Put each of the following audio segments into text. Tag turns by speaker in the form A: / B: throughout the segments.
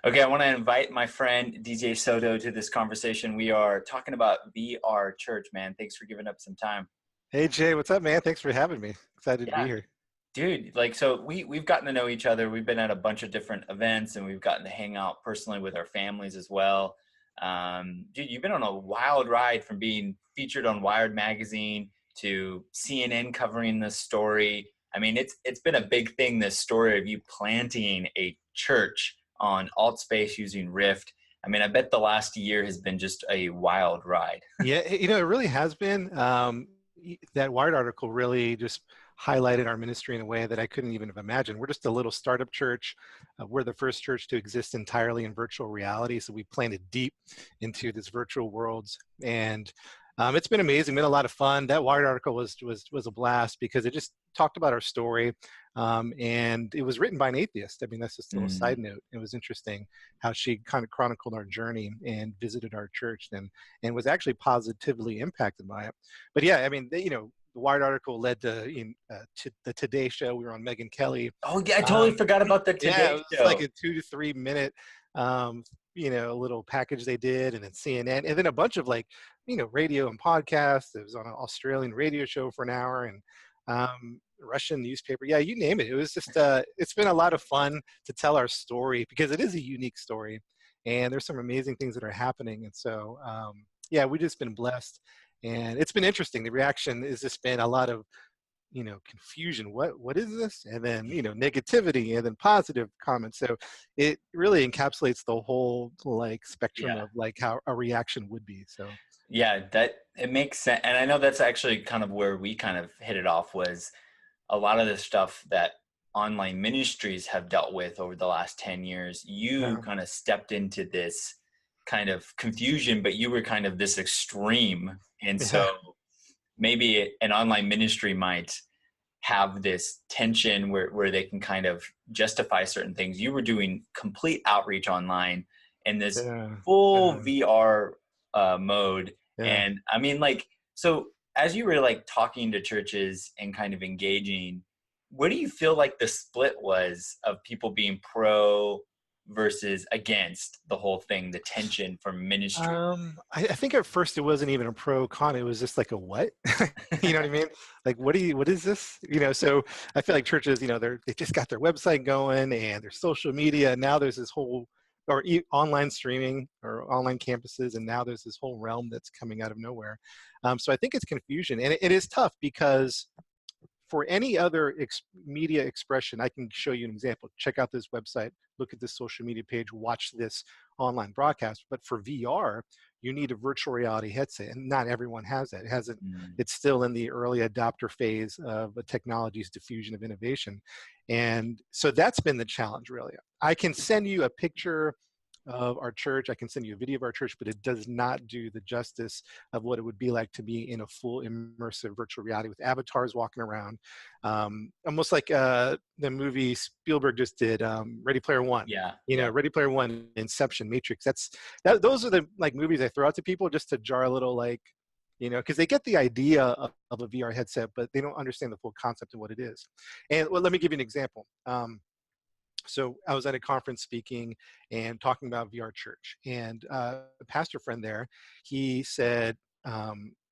A: Okay, I want to invite my friend DJ Soto to this conversation. We are talking about VR Church, man. Thanks for giving up some time.
B: Hey Jay, what's up, man? Thanks for having me. Excited to be
A: Yeah,
B: here.
A: dude. We've gotten to know each other. We've been at a bunch of different events, and we've gotten to hang out personally with our families as well. Dude, you've been on a wild ride from being featured on Wired magazine to CNN covering this story. I mean, it's been a big thing. This story of you planting a church on alt space using Rift. I mean, I bet the last year has been just a wild ride.
B: Yeah, it really has been. That Wired article really just highlighted our ministry in a way that I couldn't even have imagined. We're just a little startup church. We're the first church to exist entirely in virtual reality. So we planted deep into this virtual worlds, and it's been amazing. Been a lot of fun. That Wired article was a blast because it just talked about our story, and it was written by an atheist. I mean, that's just a little side note. It was interesting how she kind of chronicled our journey and visited our church, and was actually positively impacted by it. But yeah, I mean, the Wired article led to the Today Show. We were on Megyn Kelly.
A: Oh yeah, I totally forgot about the
B: Yeah, it
A: Today
B: was
A: Show.
B: like a 2 to 3 minute, little package they did, and then CNN, and then a bunch of radio and podcasts. It was on an Australian radio show for an hour, and Russian newspaper. Yeah, you name it. It was just, it's been a lot of fun to tell our story because it is a unique story, and there's some amazing things that are happening. And so, yeah, we've just been blessed, and it's been interesting. The reaction has just been a lot of confusion. What is this? And then negativity, and then positive comments. So it really encapsulates the whole spectrum of how a reaction would be. So
A: yeah, that it makes sense. And I know that's actually kind of where we kind of hit it off, was a lot of the stuff that online ministries have dealt with over the last 10 years. You kind of stepped into this kind of confusion, but you were kind of this extreme. And so maybe an online ministry might have this tension where they can kind of justify certain things. You were doing complete outreach online in this full VR mode. And I mean, so as you were talking to churches and kind of engaging, what do you feel like the split was of people being pro versus against the whole thing, the tension from ministry?
B: I think at first it wasn't even a pro con. It was just like a what? You know what I mean? Like, what is this? So I feel like churches, they just got their website going and their social media. And now there's this whole, online streaming or online campuses. And now there's this whole realm that's coming out of nowhere. So I think it's confusion, and it is tough because for any other media expression, I can show you an example. Check out this website, look at this social media page, watch this online broadcast. But for VR, you need a virtual reality headset, and not everyone has that. It hasn't. It's still in the early adopter phase of a technology's diffusion of innovation. And so that's been the challenge, really. I can send you a picture of our church. I can send you a video of our church, but it does not do the justice of what it would be like to be in a full immersive virtual reality with avatars walking around. Almost like the movie Spielberg just did, Ready Player One. Ready Player One, Inception, Matrix. Those are the movies I throw out to people just to jar a little because they get the idea of a VR headset, but they don't understand the full concept of what it is. And let me give you an example. So I was at a conference speaking and talking about VR Church, and a pastor friend there, he said,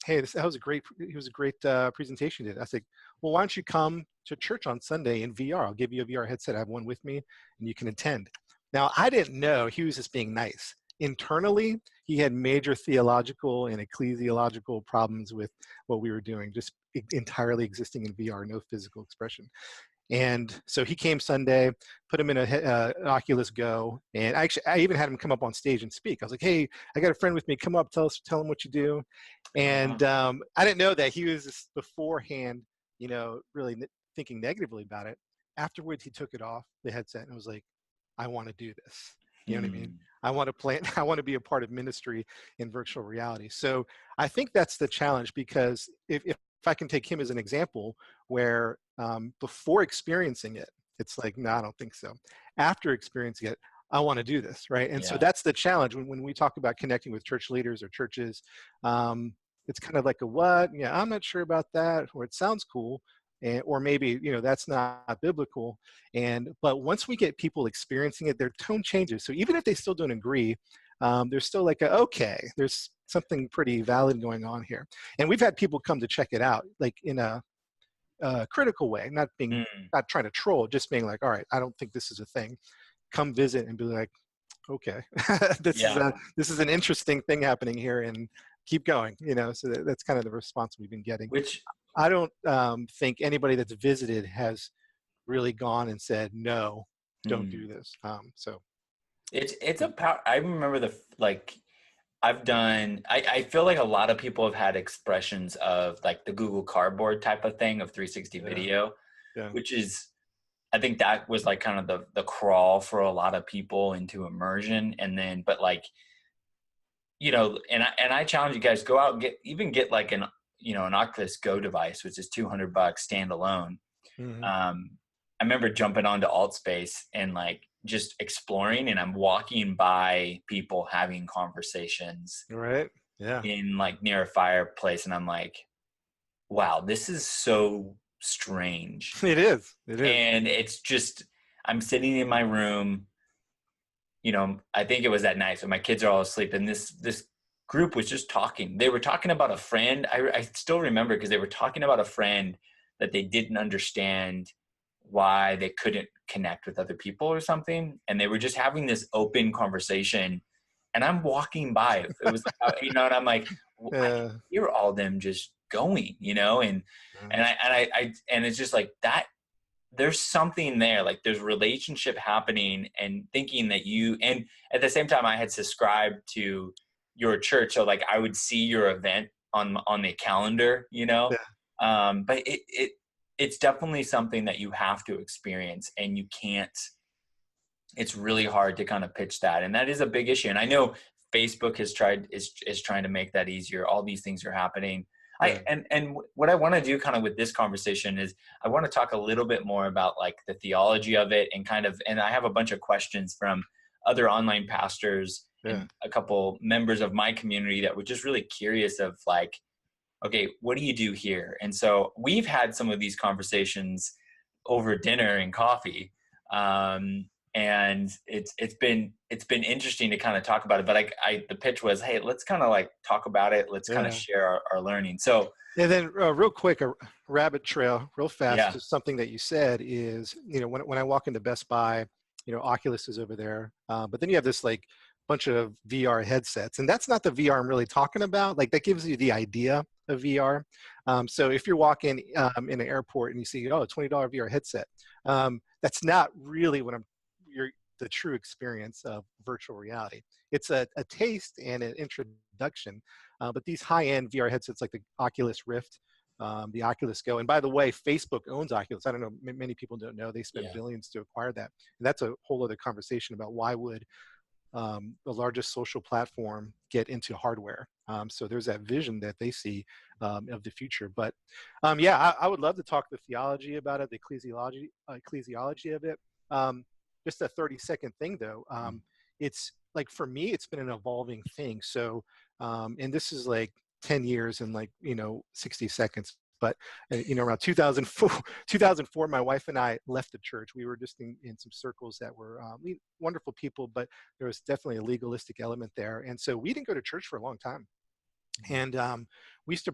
B: "Hey, that was a great presentation you did." I said, "Well, why don't you come to church on Sunday in VR? I'll give you a VR headset. I have one with me, and you can attend." Now, I didn't know he was just being nice. Internally, he had major theological and ecclesiological problems with what we were doing, just entirely existing in VR, no physical expression. And so he came Sunday, put him in an Oculus Go, and I even had him come up on stage and speak. I was like, "Hey, I got a friend with me. Come up, tell him what you do." And I didn't know that he was just beforehand, really thinking negatively about it. Afterwards, he took it off, the headset, and was like, "I want to do this." You know what I mean? I want to play. I want to be a part of ministry in virtual reality. So I think that's the challenge, because if I can take him as an example, where before experiencing it, it's like, no, I don't think so. After experiencing it, I want to do this, right? And so that's the challenge when we talk about connecting with church leaders or churches. It's kind of like a what? Yeah, I'm not sure about that, or it sounds cool, or maybe, that's not biblical. But once we get people experiencing it, their tone changes. So even if they still don't agree, there's still like okay, there's something pretty valid going on here. And we've had people come to check it out, like in a critical way, not trying to troll, just being like, all right, I don't think this is a thing. Come visit and be like, okay, this is an interesting thing happening here, and keep going. So that's kind of the response we've been getting.
A: Which
B: I don't think anybody that's visited has really gone and said, no, don't do this. So
A: it's a power. I remember I feel like a lot of people have had expressions of like the Google Cardboard type of thing of 360 video, which is, I think that was like kind of the crawl for a lot of people into immersion. And then, but like, and I challenge you guys, go out and get like an Oculus Go device, which is $200 standalone. I remember jumping onto AltSpace and like just exploring, and I'm walking by people having conversations in like near a fireplace. And I'm like, wow, this is so strange.
B: It is.
A: And it's just, I'm sitting in my room, I think it was at night, so my kids are all asleep, and this group was just talking. They were talking about a friend. I still remember, because they were talking about a friend that they didn't understand why they couldn't connect with other people or something. And they were just having this open conversation, and I'm walking by. It was like, and I'm like, I can hear all them just going, and it's just like that. There's something there, like there's relationship happening, and thinking that and at the same time I had subscribed to your church. So like I would see your event on the calendar, but it's definitely something that you have to experience, and you can't, it's really hard to kind of pitch that. And that is a big issue. And I know Facebook is trying to make that easier. All these things are happening. And what I want to do kind of with this conversation is I want to talk a little bit more about like the theology of it, and I have a bunch of questions from other online pastors and a couple members of my community that were just really curious of like, okay, what do you do here? And so we've had some of these conversations over dinner and coffee. And it's been interesting to kind of talk about it. But the pitch was, hey, let's kind of like talk about it. Let's kind of share our learning. So,
B: and then real quick, a rabbit trail real fast. Just something that you said is, when I walk into Best Buy, Oculus is over there. But then you have this like bunch of VR headsets, and that's not the VR I'm really talking about. Like that gives you the idea of VR. So if you're walking in an airport and you see, a $20 VR headset, that's not really the true experience of virtual reality. It's a taste and an introduction, but these high-end VR headsets like the Oculus Rift, the Oculus Go, and by the way, Facebook owns Oculus. I don't know, many people don't know. They spent billions to acquire that. And that's a whole other conversation about why would the largest social platform get into hardware. So there's that vision that they see of the future. But I would love to talk the theology about it, the ecclesiology of it. Just a 30-second thing though. It's like, for me, it's been an evolving thing. So, and this is like 10 years and 60 seconds. But, around 2004, my wife and I left the church. We were just in some circles that were wonderful people, but there was definitely a legalistic element there. And so we didn't go to church for a long time. And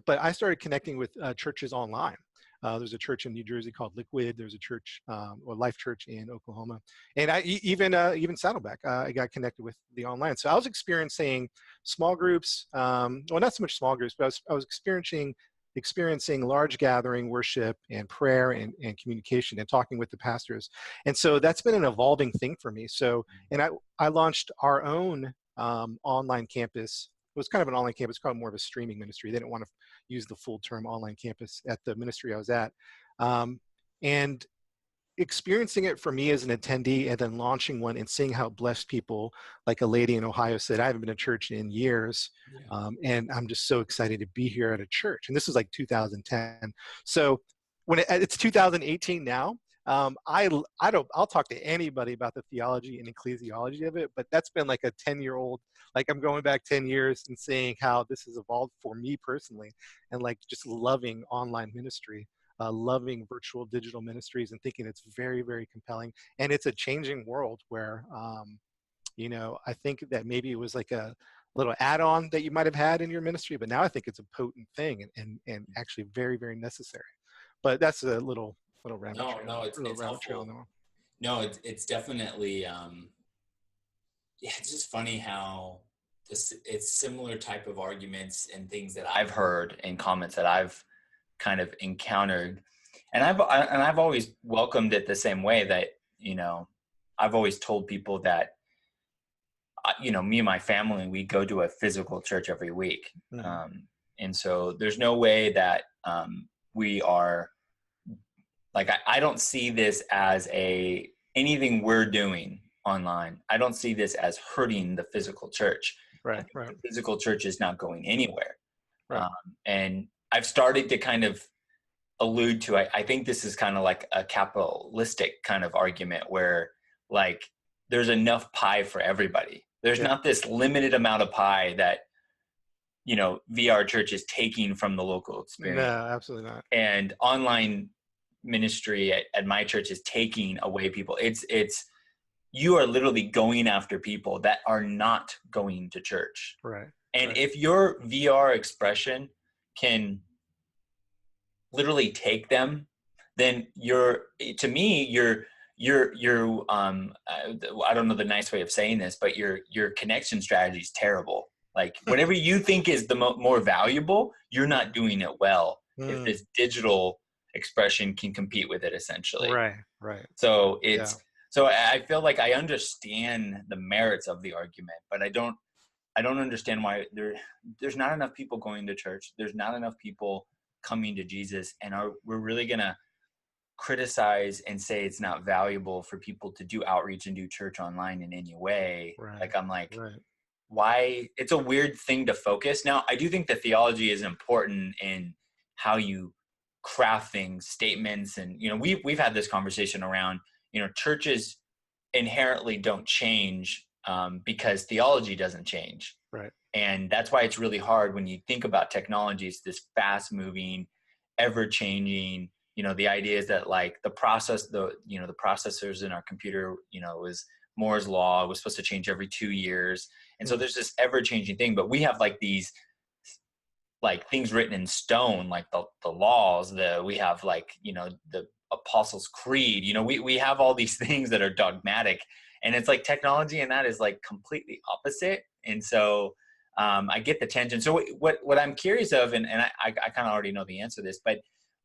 B: but I started connecting with churches online. There's a church in New Jersey called Liquid. There's a church, or Life Church in Oklahoma. And even Saddleback, I got connected with the online. So I was experiencing small groups, well, not so much small groups, but I was experiencing large gathering worship and prayer and communication and talking with the pastors. And so that's been an evolving thing for me. So, and I launched our own online campus. It was kind of an online campus, called more of a streaming ministry. They didn't want to use the full term online campus at the ministry I was at. And experiencing it for me as an attendee, and then launching one and seeing how blessed people, like a lady in Ohio said, I haven't been to church in years. And I'm just so excited to be here at a church. And this was like 2010. So when it's 2018 now, I'll talk to anybody about the theology and ecclesiology of it, but that's been like a 10-year-old, like I'm going back 10 years and seeing how this has evolved for me personally, and like just loving online ministry. loving virtual digital ministries and thinking it's very, very compelling. And it's a changing world where, I think that maybe it was like a little add-on that you might have had in your ministry, but now I think it's a potent thing and actually very, very necessary. But that's a little rabbit
A: No,
B: trail,
A: no,
B: little
A: it's
B: rabbit trail on
A: helpful.
B: that one.
A: No, it's definitely, yeah, it's just funny how it's similar type of arguments and things that I've heard and comments that I've kind of encountered. And I've always welcomed it the same way that, I've always told people that, me and my family, we go to a physical church every week.
B: Mm-hmm.
A: And so there's no way that we are like, I don't see this as anything we're doing online. I don't see this as hurting the physical church. I
B: Right,
A: think
B: right,
A: the physical church is not going anywhere.
B: right.
A: And I've started to kind of allude to, I think this is kind of like a capitalistic kind of argument where like there's enough pie for everybody. There's not this limited amount of pie that, VR church is taking from the local
B: No,
A: experience.
B: absolutely not.
A: And online ministry at my church is taking away people. It's you are literally going after people that are not going to church.
B: Right.
A: And
B: Right.
A: if your VR expression can literally take them, then to me, I don't know the nice way of saying this, but your connection strategy is terrible. Like whatever you think is the more valuable, you're not doing it well. If this digital expression can compete with it, essentially.
B: Right. Right.
A: So
B: Yeah.
A: so I feel like I understand the merits of the argument, but I don't understand why there's not enough people going to church. There's not enough people coming to Jesus, and we're really gonna criticize and say it's not valuable for people to do outreach and do church online in any way.
B: Right.
A: Like I'm like,
B: right.
A: why? It's a weird thing to focus. Now, I do think the theology is important in how you craft things, statements, and we've had this conversation around churches inherently don't change because theology doesn't change.
B: Right.
A: And that's why it's really hard when you think about technology. It's this fast moving, ever changing. The idea is that like the processors in our computer, was Moore's law. It was supposed to change every 2 years. And so there's this ever changing thing, but we have like these like things written in stone, like the laws, we have like, the Apostles' Creed, we have all these things that are dogmatic, and it's like technology and that is like completely opposite. And so I get the tension. So what I'm curious of, and I kind of already know the answer to this, but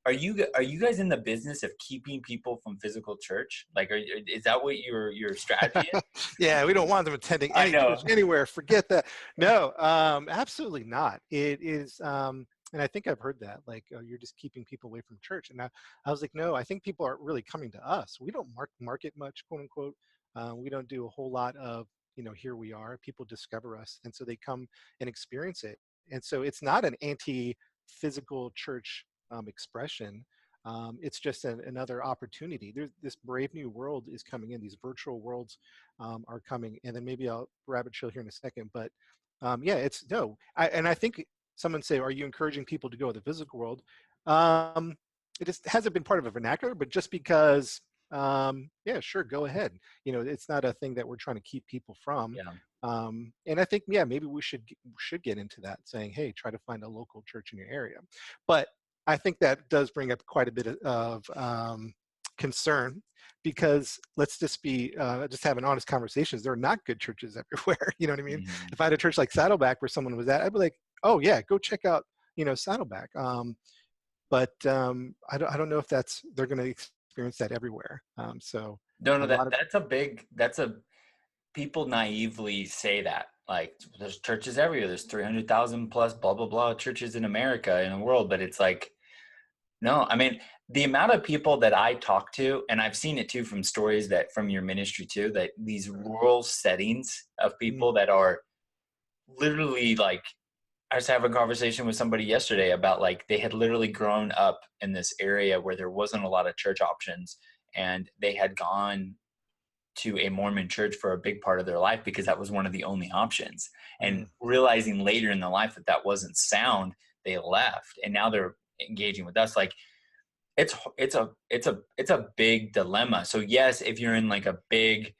A: are you guys in the business of keeping people from physical church? Like, is that what your strategy is?
B: Yeah, we don't want them attending
A: I
B: any
A: know.
B: church anywhere. Forget that. No, absolutely not. It is, and I think I've heard that, like, oh, you're just keeping people away from church. And I was like, no, I think people aren't really coming to us. We don't market much, quote unquote. We don't do a whole lot of, here we are. People discover us, and so they come and experience it. And so it's not an anti-physical church expression. It's just another opportunity. This brave new world is coming in. These virtual worlds are coming, and then maybe I'll rabbit trail here in a second. But yeah, it's no. And I think someone say, "Are you encouraging people to go to the physical world?" It just hasn't been part of a vernacular, but just because, yeah, sure, go ahead. It's not a thing that we're trying to keep people from.
A: Yeah.
B: And I think, yeah, maybe we should get into that, saying, "Hey, try to find a local church in your area." But I think that does bring up quite a bit of concern, because let's just have an honest conversations. There are not good churches everywhere. You know what I mean?
A: Mm-hmm.
B: If I had a church like Saddleback where someone was at, I'd be like, oh yeah, go check out, Saddleback. But I don't know if they're going to experience that everywhere. So
A: No, that's a people naively say that, like, there's churches everywhere. There's 300,000 plus blah, blah, blah churches in America, in the world. But it's like, no, I mean, the amount of people that I talk to, and I've seen it too from stories from your ministry too, that these rural settings of people that are literally like, I was having a conversation with somebody yesterday about like, they had literally grown up in this area where there wasn't a lot of church options, and they had gone to a Mormon church for a big part of their life because that was one of the only options. And realizing later in their life that wasn't sound, they left, and now they're engaging with us. Like, it's a big dilemma. So yes, if you're in like a big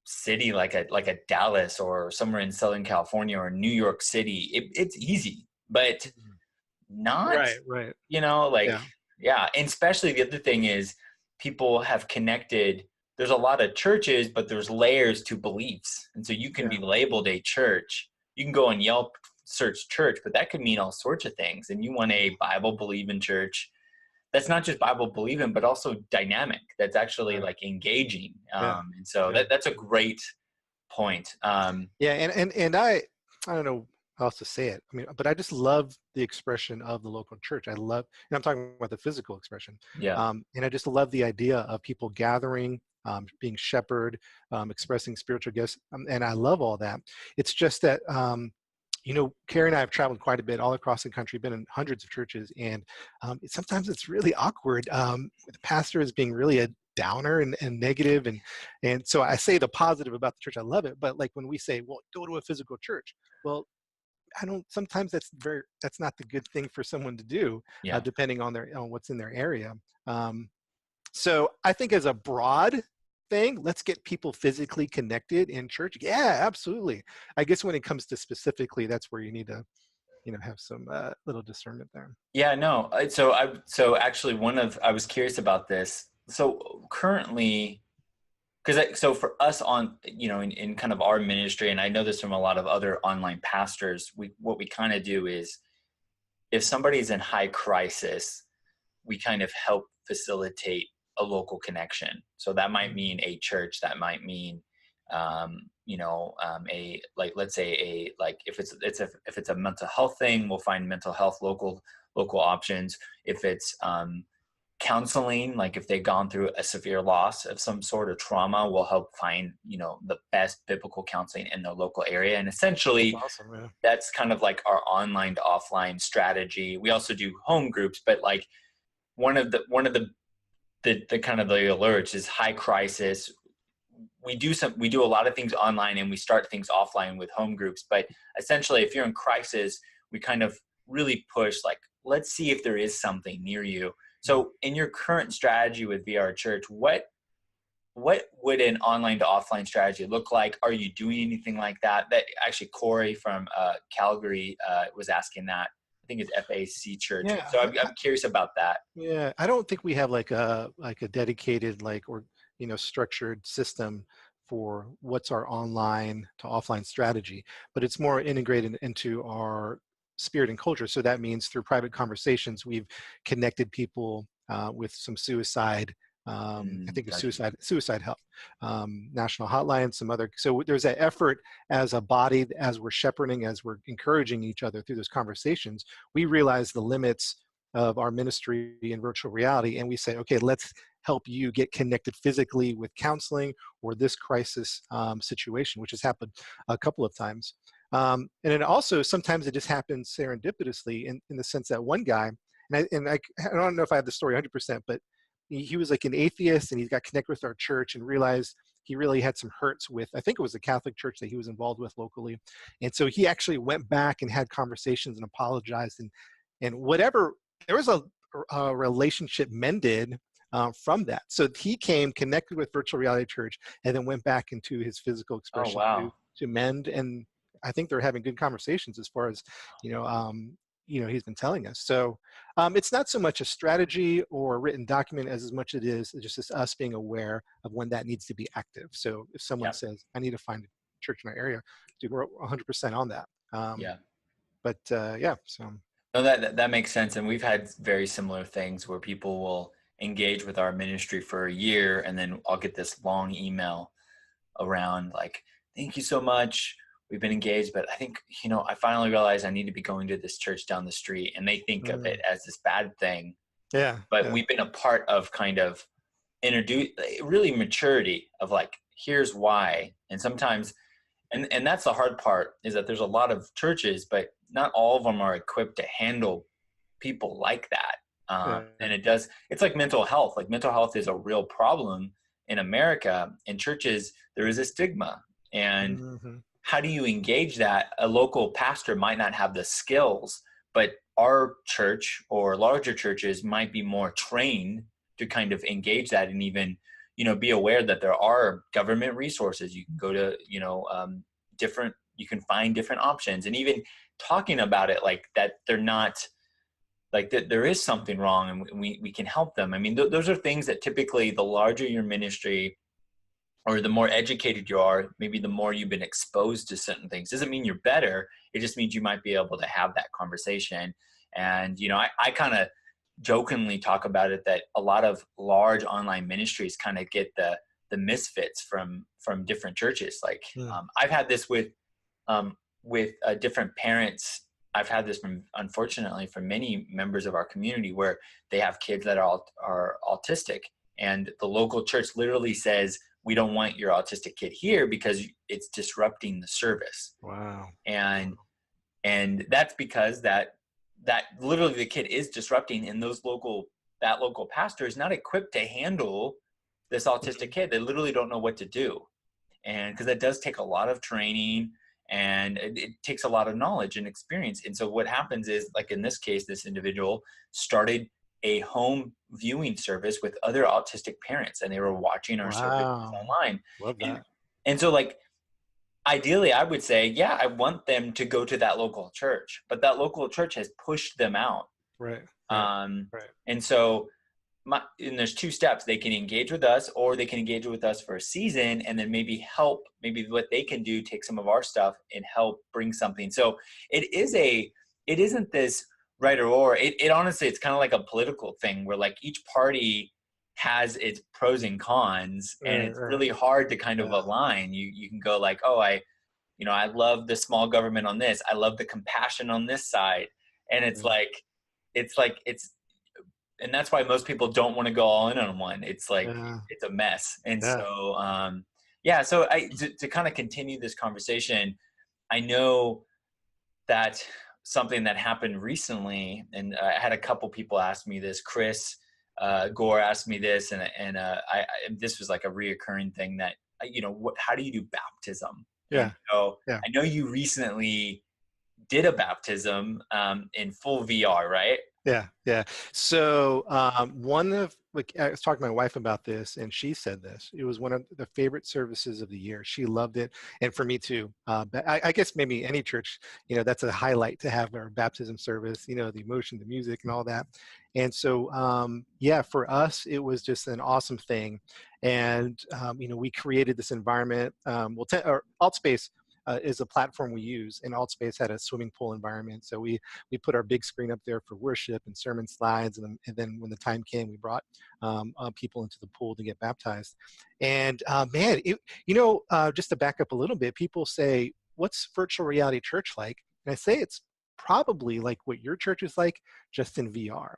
A: city like a Dallas or somewhere in Southern California or New York City, it's easy, but
B: Mhm.
A: not,
B: Right, right.
A: like,
B: Yeah,
A: yeah. And especially the other thing is people have connected. There's a lot of churches, but there's layers to beliefs. And so you can
B: yeah,
A: be labeled a church. You can go on Yelp, search church, but that could mean all sorts of things. And you want a Bible believing church that's not just Bible believing, but also dynamic. That's actually
B: right.
A: like engaging.
B: Yeah,
A: And so
B: yeah.
A: that's a great point.
B: Yeah, and I don't know how else to say it. I mean, but I just love the expression of the local church. I love, and I'm talking about the physical expression.
A: Yeah.
B: And I just love the idea of people gathering, being shepherd, expressing spiritual gifts, and I love all that. It's just that Carrie and I have traveled quite a bit all across the country, been in hundreds of churches, and sometimes it's really awkward. The pastor is being really a downer and negative, and so I say the positive about the church. I love it, but like when we say, "Well, go to a physical church," well, I don't. Sometimes that's not the good thing for someone to do,
A: Yeah.
B: depending on what's in their area. So I think as a broad thing, let's get people physically connected in church. Yeah, absolutely. I guess when it comes to specifically, that's where you need to, have some little discernment there.
A: Yeah, no. So actually I was curious about this. So currently, so for us on, in kind of our ministry, and I know this from a lot of other online pastors, what we kind of do is if somebody's in high crisis, we kind of help facilitate a local connection. So that might mean a church, that might mean, a, like, let's say if it's a mental health thing, we'll find mental health local options. If it's counseling, like if they've gone through a severe loss of some sort of trauma, we'll help find, the best biblical counseling in the local area. And
B: That's
A: essentially
B: awesome, yeah.
A: that's kind of like our online to offline strategy. We also do home groups, but like one of the kind of the alerts is high crisis. We do a lot of things online and we start things offline with home groups, but essentially if you're in crisis, we kind of really push, like, let's see if there is something near you. So in your current strategy with VR Church, what would an online to offline strategy look like? Are you doing anything like that? That actually Corey from Calgary was asking that. I think it's FAC Church.
B: Yeah,
A: So I'm curious about that.
B: yeah. I don't think we have like a dedicated structured system for what's our online to offline strategy, but it's more integrated into our spirit and culture. So that means through private conversations, we've connected people with some suicide. I think it's
A: Gotcha.
B: suicide help, national hotline, some other. So there's that effort as a body, as we're shepherding, as we're encouraging each other through those conversations. We realize the limits of our ministry in virtual reality, and we say, okay, let's help you get connected physically with counseling or this crisis situation, which has happened a couple of times. And then also sometimes it just happens serendipitously in the sense that one guy, I don't know if I have the story 100%, but he was like an atheist and he got connected with our church and realized he really had some hurts with, I think it was a Catholic church that he was involved with locally. And so he actually went back and had conversations and apologized and whatever, there was a relationship mended from that. So he came connected with virtual reality church and then went back into his physical
A: Oh,
B: expression
A: wow.
B: to mend. And I think they're having good conversations as far as, he's been telling us. So it's not so much a strategy or a written document as much it is just us being aware of when that needs to be active. So if someone
A: Yeah.
B: says, I need to find a church in our area, dude, we're 100% on that.
A: Yeah.
B: But yeah, so.
A: No, that makes sense. And we've had very similar things where people will engage with our ministry for a year, and then I'll get this long email around like, thank you so much. We've been engaged, but I think, I finally realized I need to be going to this church down the street. And they think of it as this bad thing.
B: Yeah.
A: But
B: Yeah.
A: we've been a part of kind of introduce really maturity of like, here's why. And sometimes, and that's the hard part, is that there's a lot of churches, but not all of them are equipped to handle people like that.
B: Yeah.
A: And it's like mental health. Like mental health is a real problem in America. In churches, there is a stigma. And
B: Mm-hmm.
A: how do you engage that? A local pastor might not have the skills, but our church or larger churches might be more trained to kind of engage that, and even, be aware that there are government resources. You can go to, you can find different options, and even talking about it like that, they're not like that there is something wrong, and we can help them. I mean, those are things that typically the larger your ministry or the more educated you are, maybe the more you've been exposed to certain things. Doesn't mean you're better. It just means you might be able to have that conversation. And, I kind of jokingly talk about it that a lot of large online ministries kind of get the misfits from different churches. Like I've had this with different parents. I've had this unfortunately, from many members of our community where they have kids that are autistic, and the local church literally says, we don't want your autistic kid here because it's disrupting the service.
B: Wow.
A: And that's because that literally the kid is disrupting, and that local pastor is not equipped to handle this autistic kid. They literally don't know what to do. And because that does take a lot of training, and it takes a lot of knowledge and experience. And so what happens is, like in this case, this individual started a home viewing service with other autistic parents, and they were watching our services online.
B: Love that.
A: And so, like, ideally, I would say, yeah, I want them to go to that local church, but that local church has pushed them out.
B: Right.
A: And so, and there's two steps. They can engage with us, or they can engage with us for a season, and then maybe what they can do, take some of our stuff and help bring something. So it isn't this right or it honestly, it's kind of like a political thing where like each party has its pros and cons, and it's really hard to kind of align. You can go like, oh, I love the small government on this, I love the compassion on this side, and it's and that's why most people don't want to go all in on one. It's like it's a mess. And so so to kind of continue this conversation, I know that something that happened recently, and I had a couple people ask me this. Chris Gore asked me this, and this was like a reoccurring thing that, how do you do baptism?
B: Yeah.
A: So I know you recently did a baptism in full VR, right?
B: Yeah. So I was talking to my wife about this, and she said this. It was one of the favorite services of the year. She loved it, and for me too. But I guess maybe any church, that's a highlight to have our baptism service. The emotion, the music, and all that. And so, for us, it was just an awesome thing. And we created this environment. Altspace is a platform we use, and Altspace had a swimming pool environment. So we put our big screen up there for worship and sermon slides, and then when the time came, we brought people into the pool to get baptized. And just to back up a little bit, people say, "What's virtual reality church like?" And I say it's probably like what your church is like, just in VR.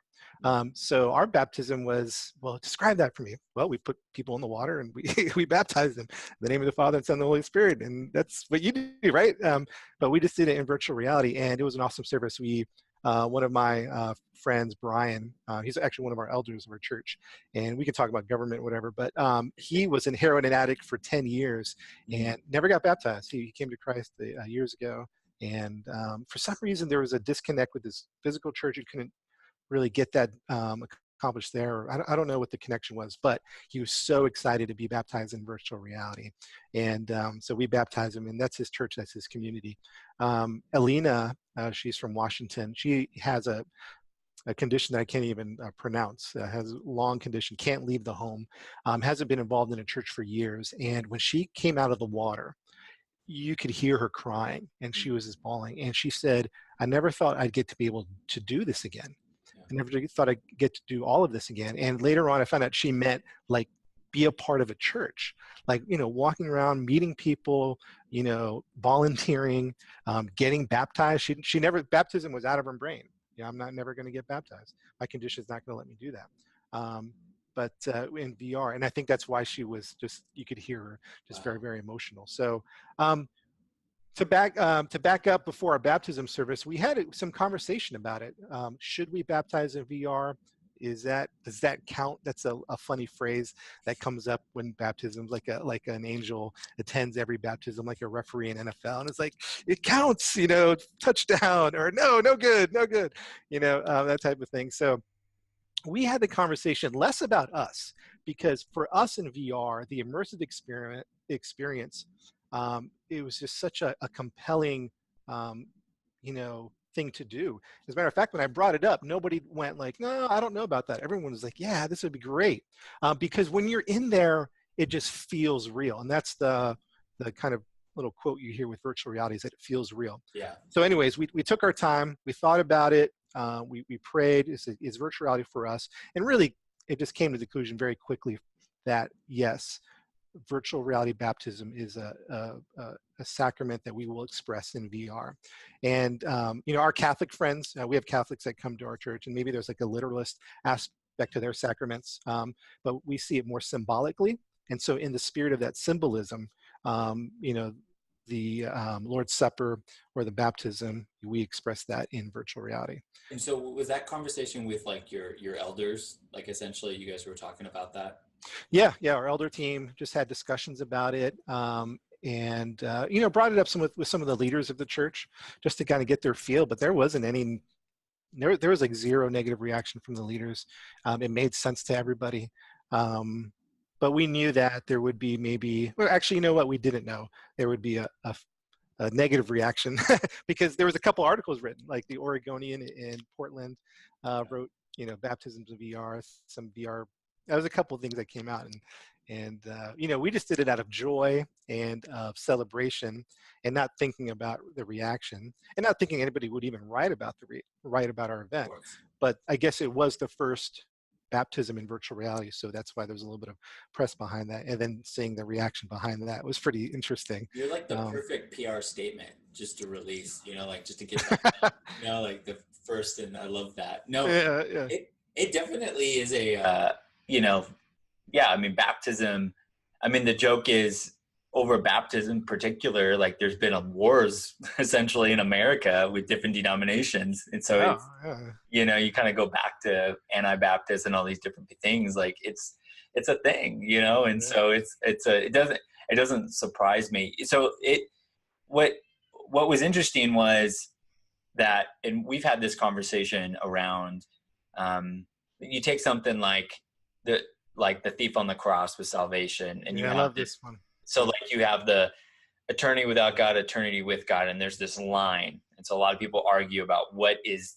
B: So our baptism was, well, describe that for me. Well, we put people in the water and we baptized them in the name of the Father and Son and the Holy Spirit. And that's what you do, right? But we just did it in virtual reality, and it was an awesome service. One of my friends, Brian, he's actually one of our elders of our church, and we can talk about government, whatever, but he was a heroin addict for 10 years and never got baptized. He came to Christ years ago. And for some reason, there was a disconnect with his physical church. He couldn't really get that accomplished there. I don't know what the connection was, but he was so excited to be baptized in virtual reality. And so we baptized him, and that's his church, that's his community. Elena, she's from Washington. She has a condition that I can't even pronounce, has a long condition, can't leave the home, hasn't been involved in a church for years. And when she came out of the water, you could hear her crying, and she was just bawling. And she said, I never thought I'd get to be able to do this again. I never thought I'd get to do all of this again. And later on, I found out she meant like be a part of a church, like, walking around, meeting people, volunteering, getting baptized. She never, baptism was out of her brain. I'm never going to get baptized. My condition's not going to let me do that. But in VR, and I think that's why she was you could hear her just very, very emotional. So to back up before our baptism service, we had some conversation about it. Should we baptize in VR? does that count? That's a funny phrase that comes up when baptisms, like an angel attends every baptism, like a referee in NFL, and it's like, it counts, touchdown, or no good, that type of thing. So we had the conversation less about us, because for us in VR, the immersive experience, it was just such a compelling, um, thing to do. As a matter of fact, when I brought it up, nobody went like, no, I don't know about that. Everyone was like, yeah, this would be great. Because when you're in there, it just feels real. And that's the kind of little quote you hear with virtual reality, is that it feels real.
A: Yeah.
B: So anyways, we took our time, we thought about it, we prayed, is virtual reality for us? And really, it just came to the conclusion very quickly that yes, virtual reality baptism is a sacrament that we will express in VR. And, our Catholic friends, we have Catholics that come to our church, and maybe there's like a literalist aspect to their sacraments, but we see it more symbolically. And so in the spirit of that symbolism, the Lord's Supper or the baptism, we express that in virtual reality.
A: And so was that conversation with like your elders, like essentially you guys were talking about that?
B: Yeah. Our elder team just had discussions about it, and brought it up with some of the leaders of the church, just to kind of get their feel. But there wasn't any. There was like zero negative reaction from the leaders. It made sense to everybody. But we knew that there would be maybe. Well, actually, you know what? We didn't know there would be a negative reaction because there was a couple articles written, like the Oregonian in Portland wrote, baptisms of VR, some VR. There was a couple of things that came out, and we just did it out of joy and of celebration, and not thinking about the reaction, and not thinking anybody would even write about our event. But I guess it was the first baptism in virtual reality, so that's why there's a little bit of press behind that, and then seeing the reaction behind that was pretty interesting.
A: You're like the perfect PR statement just to release, like just to get that done, like the first, and I love that. No,
B: yeah.
A: It definitely is a I mean, baptism, the joke is over baptism in particular, like there's been wars essentially in America with different denominations. And so you kind of go back to Anabaptist and all these different things. Like it's a thing, and so it doesn't surprise me. So what was interesting was that, and we've had this conversation around, you take something like the thief on the cross with salvation, and
B: I love this one.
A: So like you have the eternity without God, eternity with God, and there's this line. And so a lot of people argue about what is,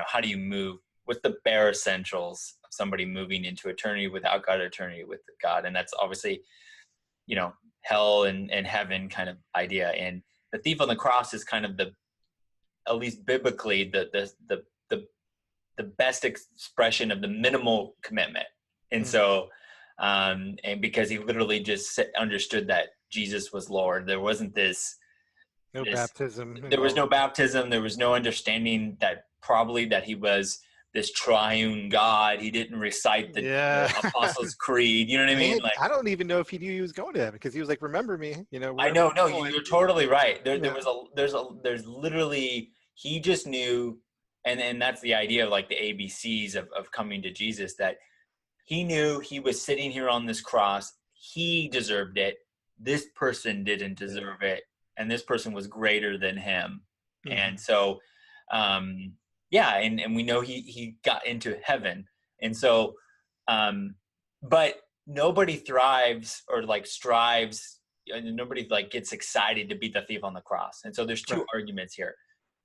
A: how do you move? What's the bare essentials of somebody moving into eternity without God, eternity with God? And that's obviously, hell and heaven kind of idea. And the thief on the cross is kind of at least biblically, the best expression of the minimal commitment. And so, and because he literally just understood that Jesus was Lord, there wasn't
B: baptism.
A: There was no baptism. There was no understanding that he was this triune God. He didn't recite the Apostles' Creed. You know what I mean?
B: Like, I don't even know if he knew he was going to heaven, because he was like, "Remember me."
A: I know. No, you're totally right. There's literally, he just knew, and that's the idea of like the ABCs of coming to Jesus, that he knew he was sitting here on this cross. He deserved it. This person didn't deserve it. And this person was greater than him. Mm-hmm. And so, and we know he got into heaven. And so, but nobody thrives or like strives, and nobody like gets excited to beat the thief on the cross. And so there's two arguments here.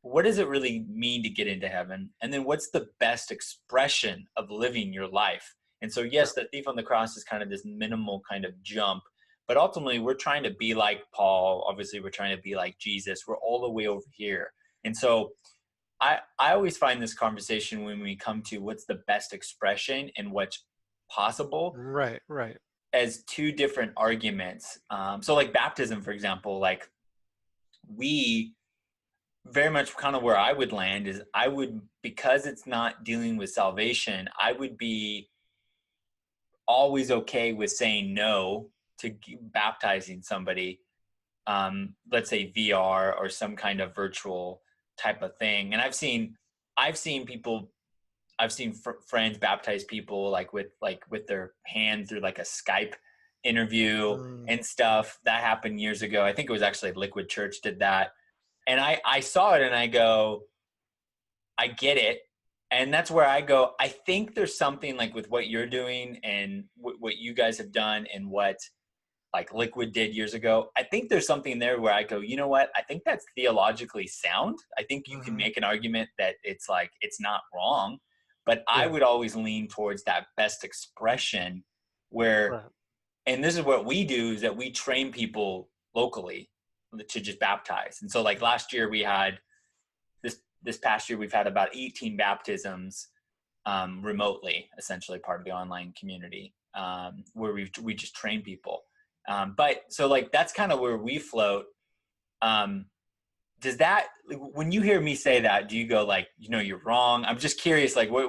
A: What does it really mean to get into heaven? And then what's the best expression of living your life? And so, yes, the thief on the cross is kind of this minimal kind of jump, but ultimately we're trying to be like Paul. Obviously, we're trying to be like Jesus. We're all the way over here. And so I always find this conversation when we come to what's the best expression and what's possible.
B: Right.
A: As two different arguments. So like baptism, for example, like we very much kind of where I would land is because it's not dealing with salvation, I would be always okay with saying no to baptizing somebody, let's say VR or some kind of virtual type of thing. And I've seen people I've seen friends baptize people like with their hand through like a Skype interview and stuff. That happened years ago. I think it was actually Liquid Church did that. And I saw it and I go, I get it. And that's where I go, I think there's something like with what you're doing and what you guys have done and what like Liquid did years ago. I think there's something there where I go, you know what? I think that's theologically sound. I think you can make an argument that it's like, it's not wrong, but I would always lean towards that best expression where, and this is what we do, is that we train people locally to just baptize. And so like last year we had this past year, we've had about 18 baptisms remotely, essentially part of the online community, where we just train people. But so like, that's kind of where we float. Does that, when you hear me say that, do you go like, you know, you're wrong? I'm just curious, like, what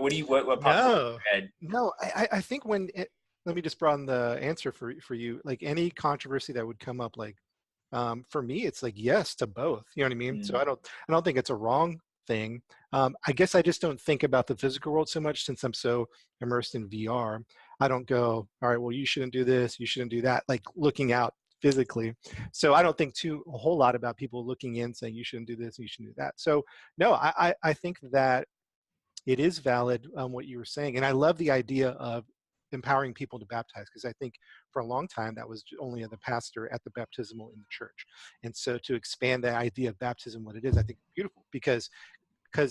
A: pops in your head?
B: No, I think let me just broaden the answer for you. Like any controversy that would come up, like, for me, it's like yes to both. You know what I mean? So I don't think it's a wrong thing. I guess I just don't think about the physical world so much since I'm so immersed in VR. I don't go, all right, well, you shouldn't do this, you shouldn't do that, like looking out physically. So I don't think a whole lot about people looking in saying you shouldn't do this, you shouldn't do that. So no, I think that it is valid what you were saying. And I love the idea of empowering people to baptize, because I think for a long time that was only the pastor at the baptismal in the church. And so to expand the idea of baptism, what it is, I think it's beautiful, because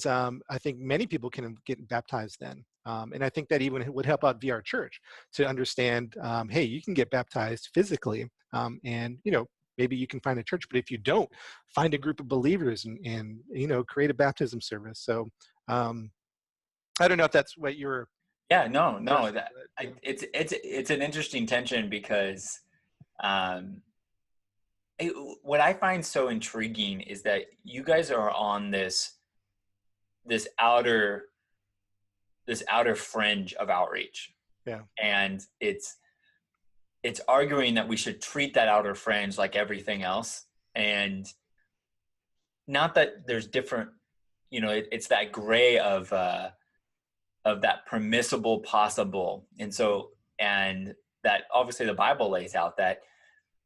B: I think many people can get baptized then. And I think that even would help out VR Church to understand, hey, you can get baptized physically, and, you know, maybe you can find a church, but if you don't, find a group of believers and you know, create a baptism service. So I don't know if that's what you were.
A: Yeah, no, it's an interesting tension because what I find so intriguing is that you guys are on this outer fringe of outreach.
B: Yeah.
A: And it's arguing that we should treat that outer fringe like everything else. And not that there's different, you know, it's that gray of that permissible possible. And so, and that obviously the Bible lays out that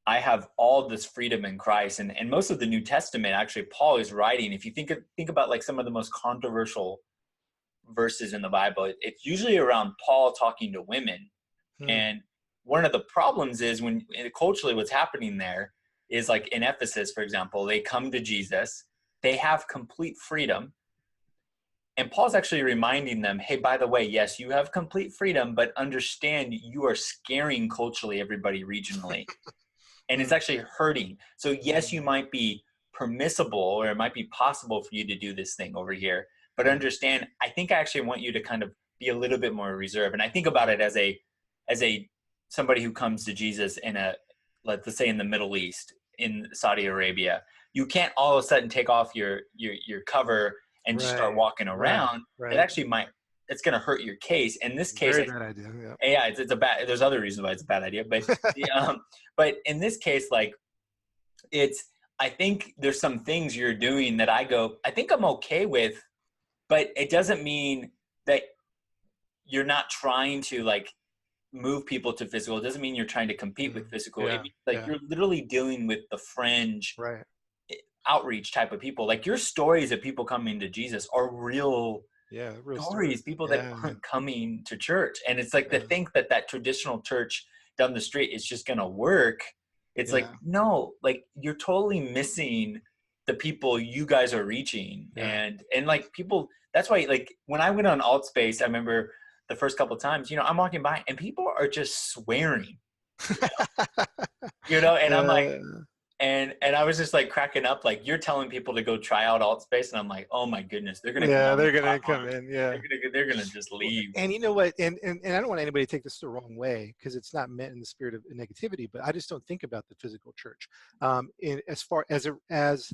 A: I have all this freedom in Christ. And most of the New Testament, actually, Paul is writing, if you think about like some of the most controversial verses in the Bible, it's usually around Paul talking to women. And one of the problems is when culturally what's happening there is like in Ephesus, for example, they come to Jesus, they have complete freedom. And Paul's actually reminding them, hey, by the way, yes, you have complete freedom, but understand you are scaring culturally everybody regionally. And it's actually hurting. So yes, you might be permissible, or it might be possible for you to do this thing over here, but understand, I think I actually want you to kind of be a little bit more reserved. And I think about it as somebody who comes to Jesus in let's say in the Middle East, in Saudi Arabia. You can't all of a sudden take off your cover and just start walking around. It actually it's going to hurt your case. In this case,
B: very bad idea.
A: Yeah, it's a bad. There's other reasons why it's a bad idea, but but in this case, like I think there's some things you're doing that I go, I think I'm okay with, but it doesn't mean that you're not trying to like move people to physical. It doesn't mean you're trying to compete with physical. It means like you're literally dealing with the fringe outreach type of people. Like your stories of people coming to Jesus are real stories, people that aren't coming to church. And it's like to think that traditional church down the street is just going to work. It's like, no, like you're totally missing the people you guys are reaching. And like people, that's why like when I went on Alt Space, I remember the first couple of times, you know, I'm walking by and people are just swearing, you know, and I'm like, and I was just like cracking up, like you're telling people to go try out Alt Space, and I'm like, oh my goodness, they're gonna
B: come in,
A: they're gonna just leave.
B: And you know what? And I don't want anybody to take this the wrong way, because it's not meant in the spirit of negativity. But I just don't think about the physical church as far as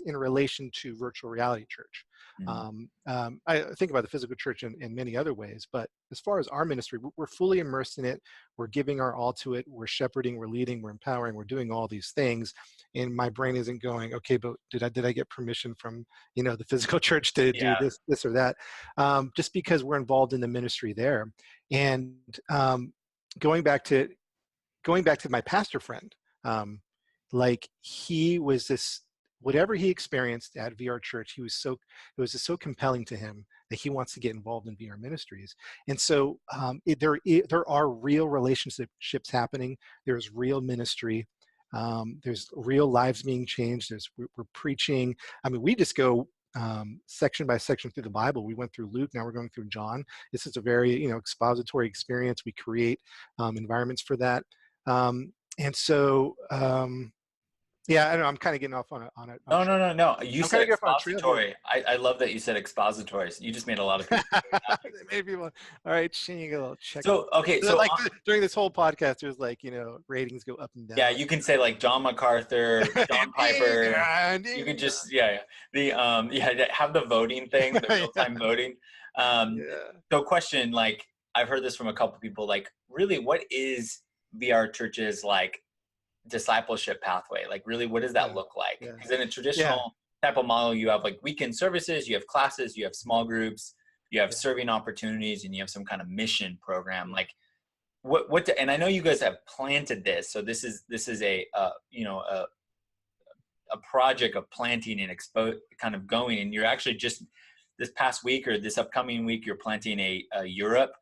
B: in relation to virtual reality church. I think about the physical church in many other ways, but as far as our ministry, we're fully immersed in it. We're giving our all to it. We're shepherding, we're leading, we're empowering, we're doing all these things. And my brain isn't going, okay, but did I get permission from, the physical church to do this or that? Just because we're involved in the ministry there. And going back to my pastor friend, like he was this, whatever he experienced at VR Church, it was just so compelling to him that he wants to get involved in VR ministries. And so there are real relationships happening. There's real ministry. There's real lives being changed. We're preaching. I mean, we just go section by section through the Bible. We went through Luke. Now we're going through John. This is a very, expository experience. We create environments for that. And so, yeah, I don't know. I'm kind of getting off on it.
A: No. You said expository. I love that you said expository. You just made a lot of people.
B: Made people. All right, Shane, you get a little check.
A: So okay, so
B: like during this whole podcast, there's like ratings go up and down.
A: Yeah, you can say like John MacArthur, John Piper. You could just have the voting thing, the real time voting. So question, like I've heard this from a couple people, like really, what is VR Church's like discipleship pathway? Like really, what does that look like? Because in a traditional type of model, you have like weekend services, you have classes, you have small groups, you have serving opportunities, and you have some kind of mission program. Like and I know you guys have planted this, so this is a project of planting and kind of going, and you're actually just this past week or this upcoming week, you're planting a Europe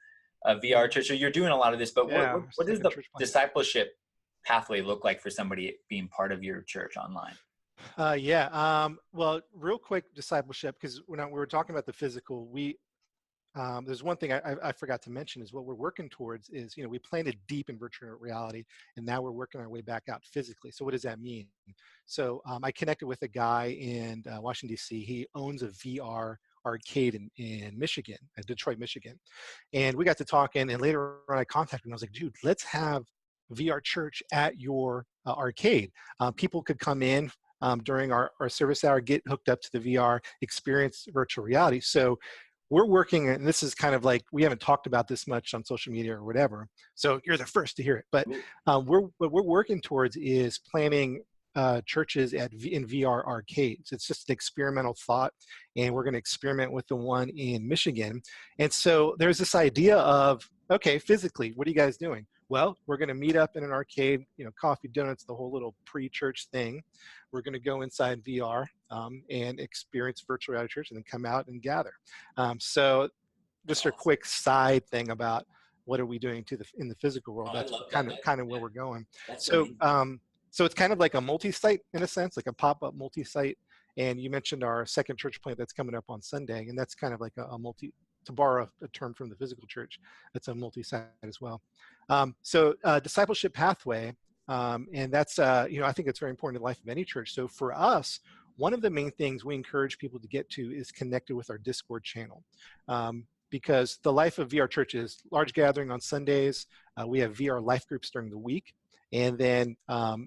A: VR church. So you're doing a lot of this, but what does the discipleship pathway look like for somebody being part of your church online?
B: Well, real quick, discipleship, because when we were talking about the physical, there's one thing I forgot to mention is what we're working towards is, we planted deep in virtual reality, and now we're working our way back out physically. So what does that mean? So I connected with a guy in Washington, D.C. He owns a VR arcade in Michigan, Detroit, Michigan. And we got to talking, and later on I contacted him. I was like, dude, let's have VR church at your arcade. People could come in during our service hour, get hooked up to the VR, experience virtual reality. So we're working, and this is kind of like, we haven't talked about this much on social media or whatever, so you're the first to hear it. But what we're working towards is planning churches in VR arcades. It's just an experimental thought, and we're going to experiment with the one in Michigan. And so there's this idea of, okay, physically, what are you guys doing? Well, we're going to meet up in an arcade, coffee, donuts, the whole little pre-church thing. We're going to go inside VR and experience virtual reality church, and then come out and gather. So just a quick side thing about what are we doing in the physical world. That's kind of where we're going. So it's kind of like a multi-site in a sense, like a pop-up multi-site. And you mentioned our second church plant that's coming up on Sunday, and that's kind of like a multi, to borrow a term from the physical church, that's a multi-site as well. So discipleship pathway, and that's, I think it's very important in the life of any church. So for us, one of the main things we encourage people to get to is connected with our Discord channel. Because the life of VR church is large gathering on Sundays. We have VR life groups during the week. And then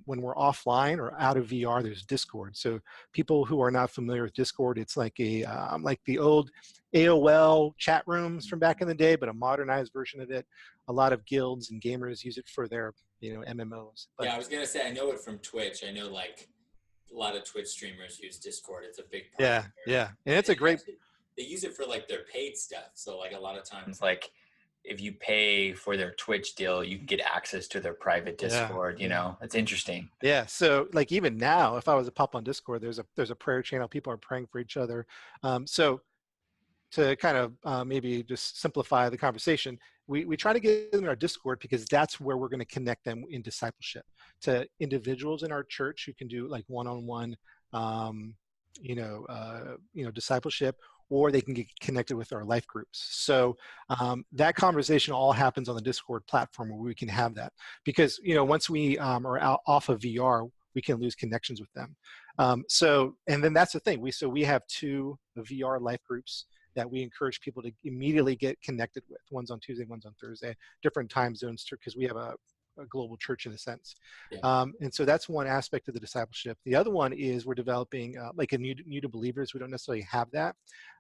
B: when we're offline or out of VR, there's Discord. So people who are not familiar with Discord, it's like like the old AOL chat rooms from back in the day, but a modernized version of it. A lot of guilds and gamers use it for their MMOs.
A: But, I was gonna say, I know it from Twitch. I know like a lot of Twitch streamers use Discord. It's a big part.
B: Yeah, and it's a great.
A: They use it for like their paid stuff. So like a lot of times, like if you pay for their Twitch deal, you can get access to their private Discord. It's interesting.
B: Yeah. So like even now, if I was to pop on Discord, there's a prayer channel. People are praying for each other. So to kind of maybe just simplify the conversation, we try to get in our Discord because that's where we're going to connect them in discipleship to individuals in our church who can do like one-on-one, discipleship, or they can get connected with our life groups. So that conversation all happens on the Discord platform where we can have that. Because, once we are out off of VR, we can lose connections with them. And then that's the thing. We have 2 VR life groups that we encourage people to immediately get connected with. One's on Tuesday, one's on Thursday, different time zones, because we have a global church in a sense. Yeah. And so that's one aspect of the discipleship. The other one is we're developing like a new to believers. We don't necessarily have that,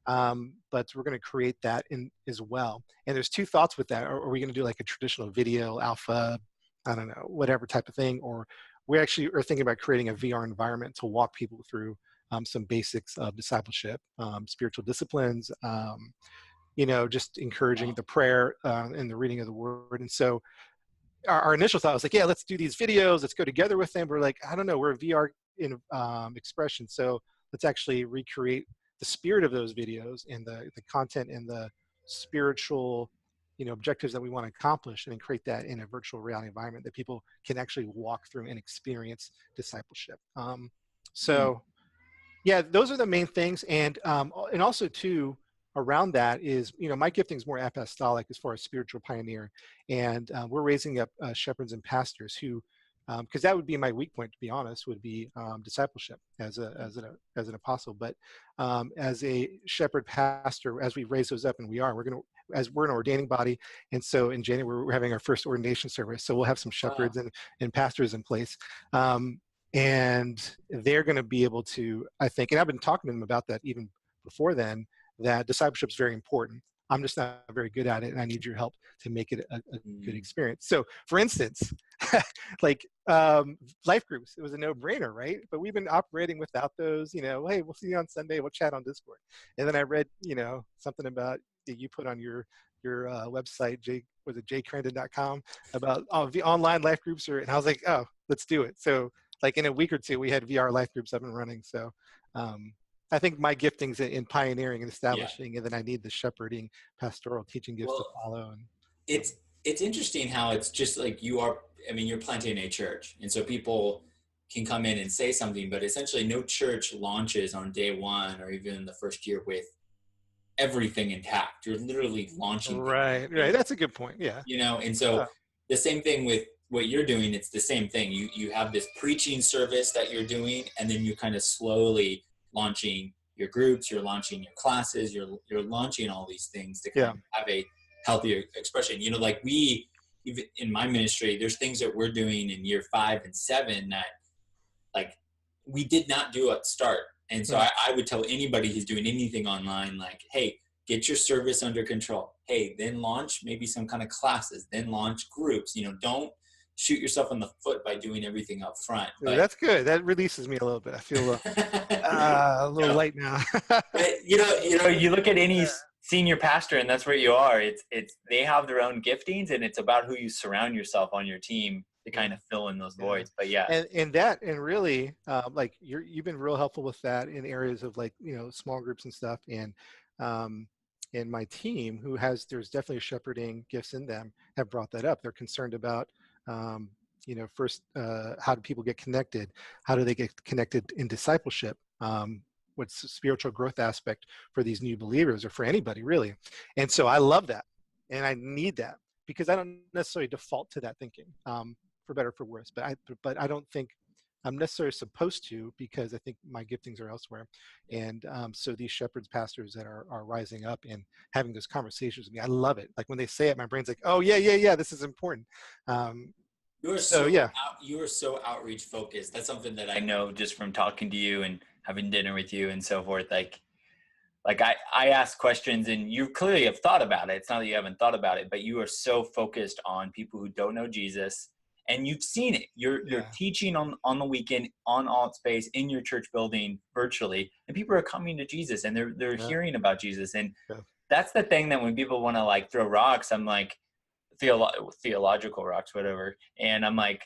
B: but we're going to create that in as well. And there's 2 thoughts with that. Are we going to do like a traditional video alpha, I don't know, whatever type of thing, or we actually are thinking about creating a VR environment to walk people through some basics of discipleship, spiritual disciplines, just encouraging the prayer and the reading of the word. And so our initial thought was like, yeah, let's do these videos. Let's go together with them. We're like, I don't know, we're a VR in expression. So let's actually recreate the spirit of those videos and the content and the spiritual, objectives that we want to accomplish, and then create that in a virtual reality environment that people can actually walk through and experience discipleship. So yeah, those are the main things. And also too, around that is, my gifting is more apostolic as far as spiritual pioneer. And we're raising up shepherds and pastors who, because that would be my weak point, to be honest, would be discipleship as an apostle. But as a shepherd pastor, as we raise those up, and we're an ordaining body. And so in January, we're having our first ordination service. So we'll have some shepherds and pastors in place. And they're going to be able to, I think, and I've been talking to them about that even before then, that discipleship is very important. I'm just not very good at it, and I need your help to make it a good experience. So, for instance, like life groups, it was a no-brainer, right? But we've been operating without those. Hey, we'll see you on Sunday. We'll chat on Discord. And then I read, something about that you put on your website, jkranda.com, about the online life groups, and I was like, oh, let's do it. So, like in a week or two, we had VR life groups up and running. So. I think my gifting's in pioneering and establishing, and then I need the shepherding, pastoral teaching gifts to follow. And
A: it's interesting how it's just like you're planting a church, and so people can come in and say something, but essentially no church launches on day one or even in the first year with everything intact. You're literally launching.
B: Right. That's a good point. Yeah.
A: And so the same thing with what you're doing, it's the same thing. You have this preaching service that you're doing, and then you kind of slowly launching your groups, you're launching your classes, you're launching all these things to kind of have a healthier expression. Like we, even in my ministry, there's things that we're doing in year 5 and 7 that like we did not do at start. And so I would tell anybody who's doing anything online, like, hey, get your service under control. Hey, then launch maybe some kind of classes, then launch groups. Don't shoot yourself in the foot by doing everything up front. But,
B: that's good. That releases me a little bit. I feel a little light now.
A: But, you look at any senior pastor, and that's where you are. It's they have their own giftings, and it's about who you surround yourself on your team to kind of fill in those voids. But
B: and really, like you've been real helpful with that in areas of like small groups and stuff, and my team there's definitely shepherding gifts in them have brought that up. They're concerned about first, how do people get connected? How do they get connected in discipleship? What's the spiritual growth aspect for these new believers or for anybody really? And so I love that. And I need that because I don't necessarily default to that thinking, for better or for worse, but I don't think I'm necessarily supposed to, because I think my giftings are elsewhere. And so these shepherds, pastors that are rising up and having those conversations with me, I love it. Like when they say it, my brain's like, oh yeah, this is important.
A: You are so outreach focused. That's something that I know just from talking to you and having dinner with you and so forth. Like I ask questions, and you clearly have thought about it. It's not that you haven't thought about it, but you are so focused on people who don't know Jesus. And you've seen it. You're teaching on the weekend on Alt Space in your church building virtually, and people are coming to Jesus, and they're hearing about Jesus. And that's the thing that when people want to like throw rocks, I'm like theological rocks, whatever, and I'm like,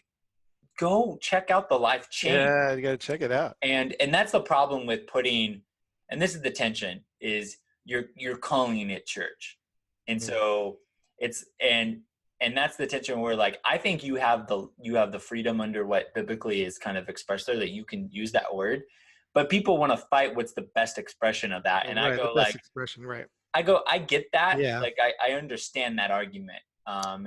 A: go check out the life change.
B: Yeah, you got to check it out.
A: And that's the problem with putting, and this is the tension, is you're calling it church, and so it's and that's the tension where like I think you have the freedom under what biblically is kind of expressed there, that you can use that word, but people want to fight what's the best expression of that. And I go like
B: expression, right?
A: I get that. Yeah. Like I understand that argument.
B: I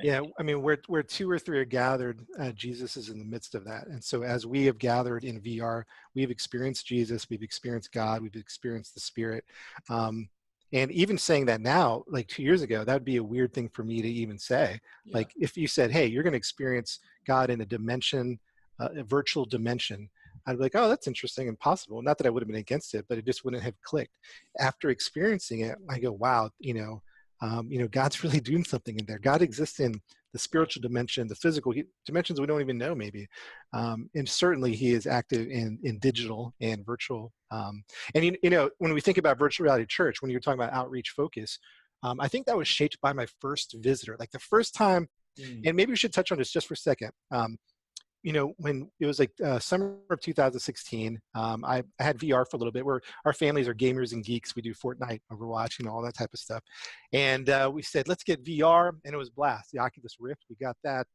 B: mean, where 2 or 3 are gathered, Jesus is in the midst of that. And so as we have gathered in VR, we've experienced Jesus, we've experienced God, we've experienced the Spirit. And even saying that now, like 2 years ago, that would be a weird thing for me to even say. Yeah. Like if you said, hey, you're going to experience God in a dimension, a virtual dimension, I'd be like, oh, that's interesting and possible. Not that I would have been against it, but it just wouldn't have clicked. After experiencing it, I go, wow, God's really doing something in there. God exists in the spiritual dimension, the physical dimensions we don't even know maybe. And certainly he is active in digital and virtual. And you know, when we think about virtual reality church, when you're talking about outreach focus, I think that was shaped by my first visitor, like the first time, and maybe we should touch on this just for a second. You know, when it was like summer of 2016, I had VR for a little bit. Where our families are gamers and geeks. We do Fortnite, Overwatch, you know, all that type of stuff. And we said, let's get VR, and it was blast. The Oculus Rift, we got that.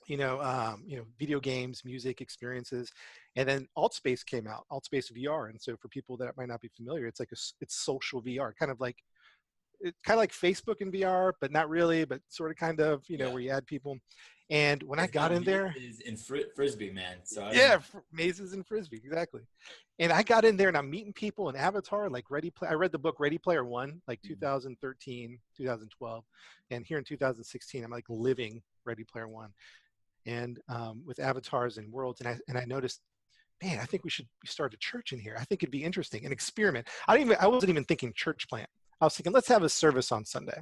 B: You know, video games, music experiences, and then AltSpace came out, AltSpace VR. And so for people that might not be familiar, it's like it's social VR, kind of like Facebook in VR, but not really, but sort of kind of, you know, where you add people. And when I got in there,
A: is in Frisbee, man. So
B: mazes and Frisbee, exactly. And I got in there and I'm meeting people in Avatar, like I read the book Ready Player One, like 2013, 2012. And here in 2016, I'm like living Ready Player One. And with avatars and worlds. And I noticed, man, I think we should start a church in here. I think it'd be interesting, an experiment. I wasn't even thinking church plant. I was thinking, let's have a service on Sunday.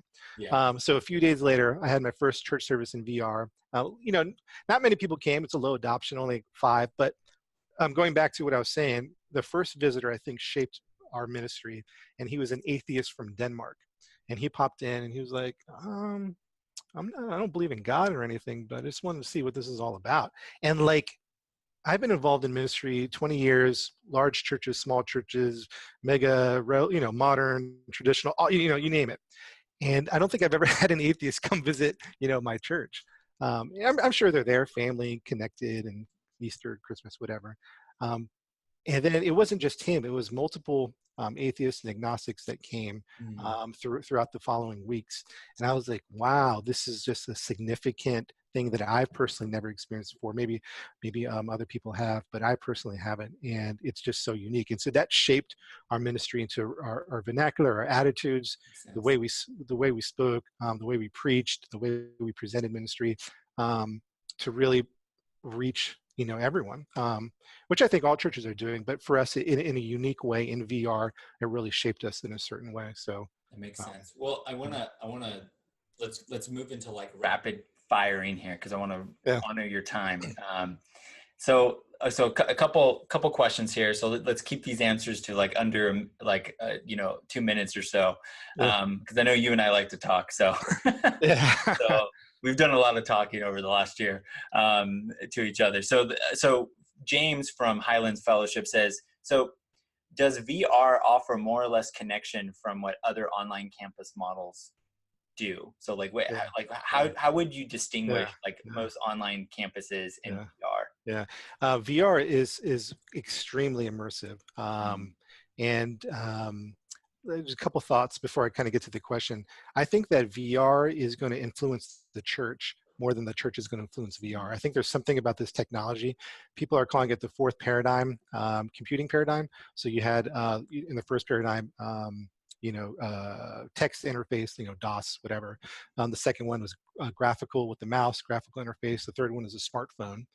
B: So a few days later, I had my first church service in VR. You know, not many people came. It's a low adoption, only 5. But going back to what I was saying, the first visitor, I think, shaped our ministry. And he was an atheist from Denmark. And he popped in and he was like, I don't believe in God or anything, but I just wanted to see what this is all about. And like, I've been involved in ministry 20 years, large churches, small churches, mega, you know, modern, traditional, you know, you name it. And I don't think I've ever had an atheist come visit, you know, my church. I'm sure they're there, family, connected, and Easter, Christmas, whatever. And then it wasn't just him, it was multiple atheists and agnostics that came throughout the following weeks. And I was like, wow, this is just a significant thing that I've personally never experienced before. Maybe other people have, but I personally haven't. And it's just so unique. And so that shaped our ministry into our vernacular, our attitudes, the way we spoke, the way we preached, the way we presented ministry, to really reach, you know, everyone, which I think all churches are doing, but for us in a unique way in VR, it really shaped us in a certain way. So
A: that makes sense. Well, I want to, let's move into like rapid firing here, because I want to honor your time. So a couple questions here. So let's keep these answers to like under like 2 minutes or so, because I know you and I like to talk. So so we've done a lot of talking over the last year to each other. So James from Highlands Fellowship says, so does VR offer more or less connection from what other online campus models do? So like, how would you distinguish most online campuses in VR?
B: VR is extremely immersive. And there's a couple thoughts before I kind of get to the question. I think that VR is going to influence the church more than the church is going to influence VR. I think there's something about this technology. People are calling it the fourth paradigm, computing paradigm. So you had in the first paradigm, text interface, DOS, whatever. The second one was graphical with the mouse, graphical interface. The third one is a smartphone.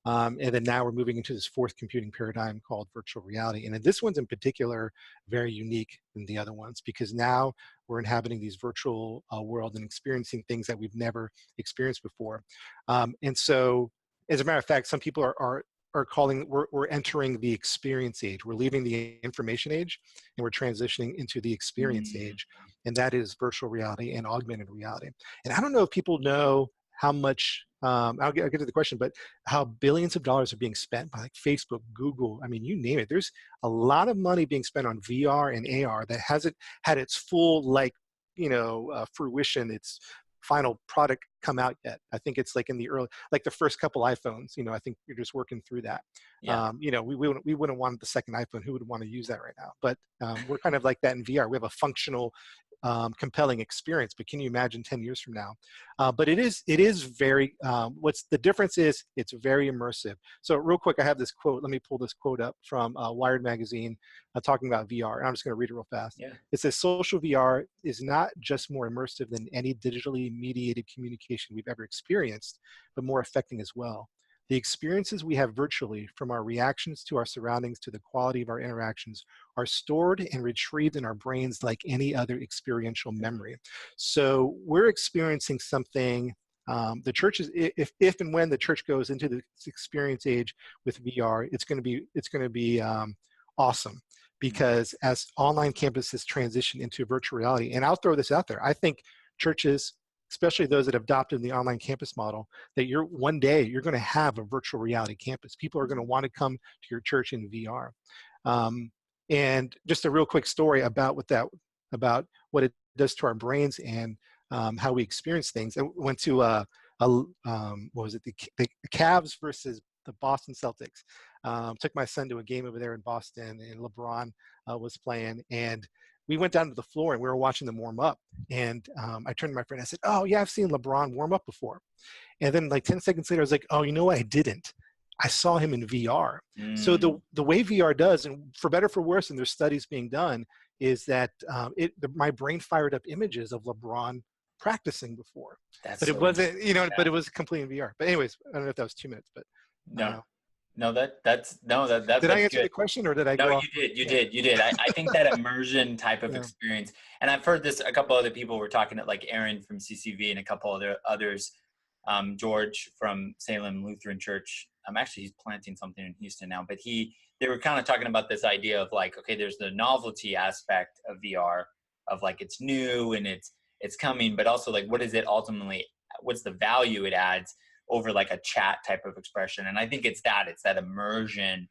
B: And then now we're moving into this fourth computing paradigm called virtual reality. And this one's in particular very unique than the other ones, because now we're inhabiting these virtual world and experiencing things that we've never experienced before. And so, as a matter of fact, some people are calling, we're entering the experience age. We're leaving the information age and we're transitioning into the experience age. And that is virtual reality and augmented reality. And I don't know if people know how much, I'll get to the question, but how billions of dollars are being spent by like Facebook, Google, I mean, you name it. There's a lot of money being spent on VR and AR that hasn't had its full fruition, its final product come out yet. I think it's like in the early, like the first couple iPhones, I think you're just working through that. We wouldn't want the second iPhone. Who would want to use that right now? But we're kind of like that in VR. We have a functional, compelling experience, but can you imagine 10 years from now? But it is very, what's the difference is it's very immersive. So real quick, I have this quote. Let me pull this quote up from Wired magazine talking about VR. And I'm just going to read it real fast. It says, social VR is not just more immersive than any digitally mediated communication we've ever experienced, but more affecting as well. The experiences we have virtually, from our reactions to our surroundings to the quality of our interactions, are stored and retrieved in our brains like any other experiential memory. So we're experiencing something. The church is, if and when the church goes into the experience age with VR, it's going to be awesome, because as online campuses transition into virtual reality, and I'll throw this out there, I think churches, especially those that have adopted the online campus model, that one day you're going to have a virtual reality campus. People are going to want to come to your church in VR. And just a real quick story about what it does to our brains and how we experience things. I went to what was it? The Cavs versus the Boston Celtics. Took my son to a game over there in Boston, and LeBron was playing, and we went down to the floor and we were watching them warm up. And I turned to my friend, I said, "Oh yeah, I've seen LeBron warm up before." And then like 10 seconds later, I was like, "Oh, you know what? I didn't. I saw him in VR." So the way VR does, and for better for worse, and there's studies being done, is that my brain fired up images of LeBron practicing before. But it wasn't, but it was completely in VR. But anyways, I don't know if that was 2 minutes, but
A: that's
B: did I answer
A: good.
B: the question, or did I
A: No,
B: go
A: you
B: off?
A: did. You did. I think that immersion type of experience, and I've heard this, a couple other people were talking, like Aaron from CCV and a couple others, George from Salem Lutheran Church. Actually, he's planting something in Houston now, but they were kind of talking about this idea of like, okay, there's the novelty aspect of VR, of like it's new and it's coming, but also like, what is it ultimately, what's the value it adds over like a chat type of expression? And I think it's that immersion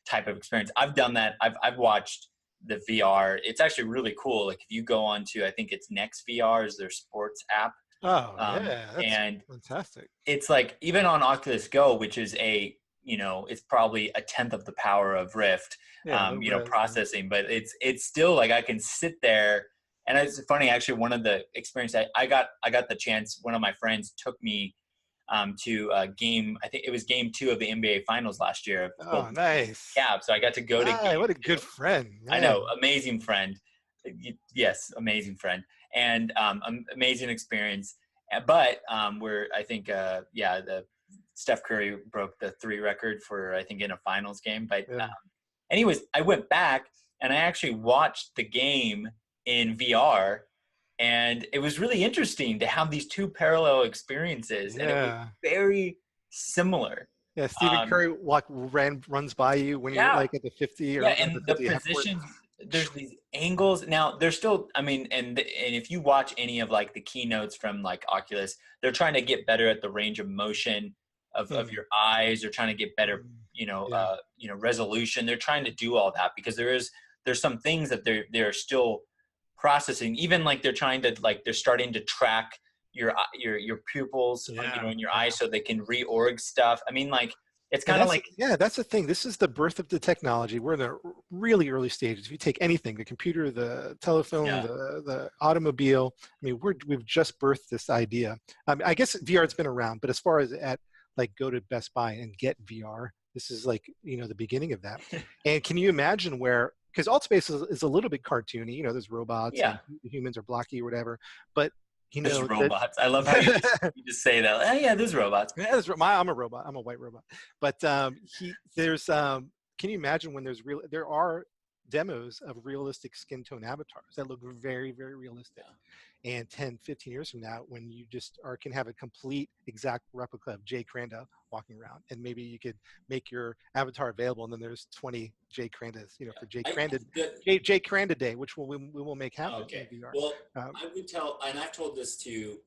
A: type of experience. I've done that. I've watched the VR. It's actually really cool. Like if you go on to, I think it's Next VR is their sports app.
B: Oh yeah, that's
A: and
B: fantastic.
A: It's like, even on Oculus Go, which is it's probably a tenth of the power of Rift, processing, but it's still like I can sit there. And it's funny, actually, one of the experiences I got the chance, one of my friends took me to a game. I think it was game 2 of the NBA Finals last year.
B: Oh, nice.
A: Yeah, so I got to go to game
B: what a
A: 2.
B: good friend. Man.
A: I know, amazing friend. Yes, amazing friend, and amazing experience. But I think the Steph Curry broke the 3 record for, I think, in a finals game. But anyways, I went back and I actually watched the game in VR. And it was really interesting to have these 2 parallel experiences, and it was very similar.
B: Yeah, Stephen Curry runs by you when you're like at the 50 or
A: and the positions. There's these angles. Now, there's still, and if you watch any of like the keynotes from like Oculus, they're trying to get better at the range of motion of your eyes. They're trying to get better, resolution. They're trying to do all that, because there's some things that they're still processing. Even like they're starting to track your pupils, in your eyes, so they can reorg stuff. It's kind of like,
B: that's the thing. This is the birth of the technology. We're in the really early stages. If you take anything, the computer, the telephone, the automobile, we've just birthed this idea. I guess VR has been around, but as far as go to Best Buy and get VR, this is like, the beginning of that. And can you imagine because Altspace is a little bit cartoony, there's robots and humans are blocky or whatever, but
A: there's robots. I love how you just say that. Oh, yeah, there's robots.
B: Yeah, I'm a robot. I'm a white robot. But can you imagine when there are demos of realistic skin tone avatars that look very, very realistic. And 10, 15 years from now, when you just can have a complete exact replica of Jay Kranda walking around, and maybe you could make your avatar available, and then there's 20 Jay Krandas, for Jay Kranda Day, which we will make happen.
A: Okay. Well, I would tell, and I've told this to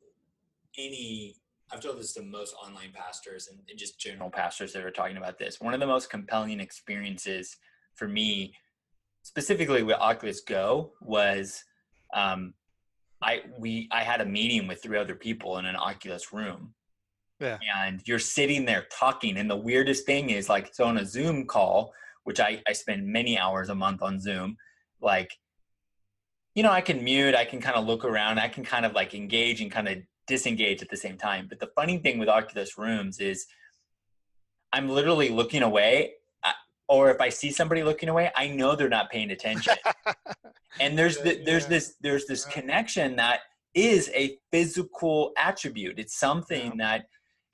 A: most online pastors and just general pastors that are talking about this. One of the most compelling experiences for me, specifically with Oculus Go, was I had a meeting with 3 other people in an Oculus room. Yeah. And you're sitting there talking, and the weirdest thing is so on a Zoom call, which I spend many hours a month on Zoom, I can mute, I can kind of look around, I can kind of engage and kind of disengage at the same time. But the funny thing with Oculus rooms is I'm literally looking away, or if I see somebody looking away, I know they're not paying attention. And there's this connection that is a physical attribute. It's something that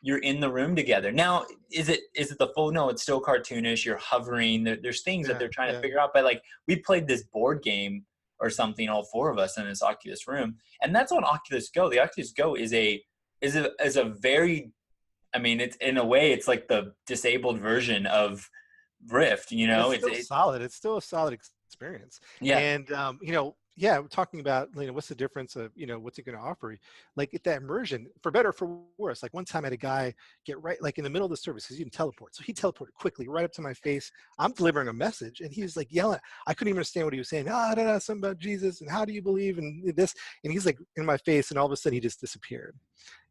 A: you're in the room together. Now, is it the full? No, it's still cartoonish. You're hovering. There's things that they're trying to figure out. But like, we played this board game or something, all four of us in this Oculus room, and that's on Oculus Go. The Oculus Go is a very, I mean, it's in a way, it's like the disabled version of Rift. You know,
B: it's still solid. It's still a solid experience.
A: Yeah.
B: And you know, yeah, we're talking about, you know, what's the difference of, you know, what's it going to offer you? Like that immersion, for better or for worse. Like one time I had a guy get right, like in the middle of the service, because you can teleport. So he teleported quickly right up to my face. I'm delivering a message and he's like yelling. I couldn't even understand what he was saying. Something about Jesus and how do you believe in this? And he's like in my face, and all of a sudden he just disappeared.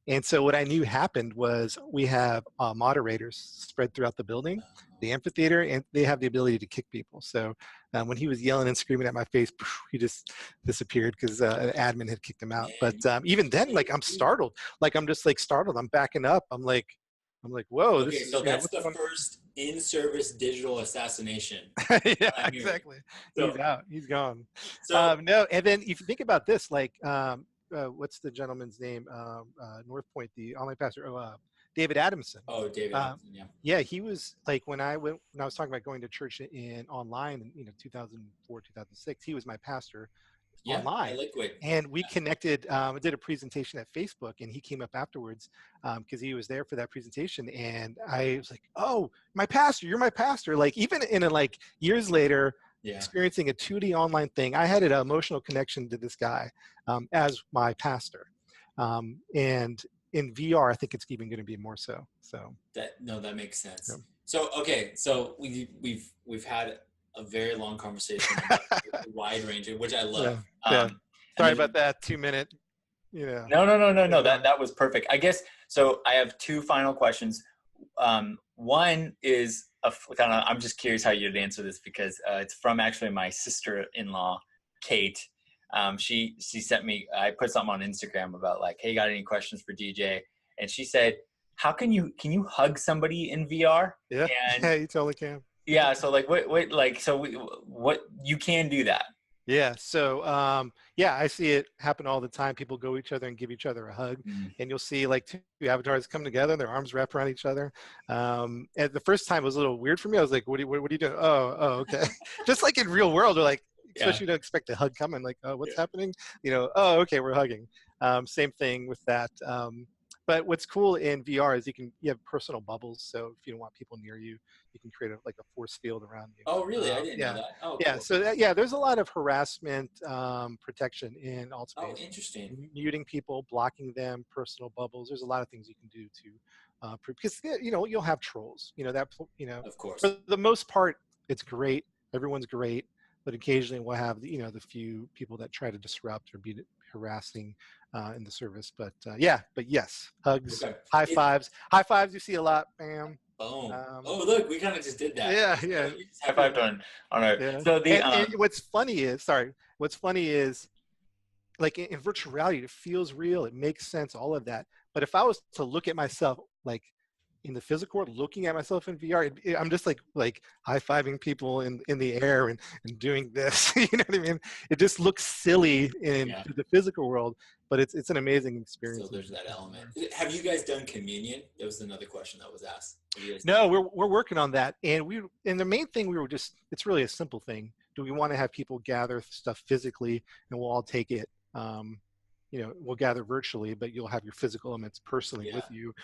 B: And so what I knew happened was we have moderators spread throughout the building, the amphitheater, and they have the ability to kick people. So when he was yelling and screaming at my face, he just disappeared because an admin had kicked him out. But even then, like, I'm startled. Like, I'm just like startled. I'm backing up. I'm like, whoa.
A: Okay, so that's the first in-service digital assassination.
B: Yeah, exactly. So, he's out. He's gone.
A: So,
B: no, and then if you think about this, like, what's the gentleman's name? North Point, the online pastor. David Adamson.
A: Oh, David Adamson, yeah.
B: Yeah, he was like, when I was talking about going to church in online in 2004, 2006, he was my pastor online.
A: Liquid.
B: And we connected, I did a presentation at Facebook, and he came up afterwards because he was there for that presentation. And I was like, oh, my pastor, you're my pastor. Like, even in like years later, experiencing a 2D online thing, I had an emotional connection to this guy as my pastor. And in VR, I think it's even going to be more so. So
A: that makes sense. Yeah. So okay, so we've had a very long conversation about a wide range, which I love.
B: Yeah. Sorry about that 2-minute. Yeah.
A: No. That was perfect. I guess so. I have two final questions. One is I'm just curious how you'd answer this, because it's from actually my sister-in-law, Kate. She sent me, I put something on Instagram about like, hey, got any questions for DJ? And she said, can you hug somebody in VR?
B: Yeah, and, you totally can.
A: Yeah. So like, what you can do that.
B: Yeah. So, yeah, I see it happen all the time. People go each other and give each other a hug, and you'll see like two avatars come together and their arms wrap around each other. And the first time was a little weird for me. I was like, what are you doing? Oh, okay. Just like in real world, we're like, especially you don't expect a hug coming, like, oh, what's happening? Oh, okay, we're hugging. Same thing with that. But what's cool in VR is you have personal bubbles. So if you don't want people near you, you can create a force field around you.
A: Oh, really? I didn't know that. Oh,
B: yeah.
A: Cool.
B: So there's a lot of harassment protection in alt space.
A: Oh, interesting.
B: Muting people, blocking them, personal bubbles. There's a lot of things you can do to because you'll have trolls.
A: Of course.
B: For the most part, it's great. Everyone's great. But occasionally we'll have the few people that try to disrupt or be harassing in the service. But yes, hugs, high fives. High fives you see a lot, bam.
A: Boom. Look, we kind of just did that.
B: Yeah.
A: High fived on our. Yeah. So
B: and what's funny is, like in virtual reality, it feels real, it makes sense, all of that. But if I was to look at myself like in the physical world, looking at myself in VR, I'm just like high-fiving people in the air and doing this. You know what I mean? It just looks silly in the physical world, but it's an amazing experience.
A: So there's that element. Have you guys done communion? That was another question that was asked.
B: No, we're working on that, and the main thing it's really a simple thing. Do we want to have people gather stuff physically, and we'll all take it? We'll gather virtually, but you'll have your physical elements personally with you.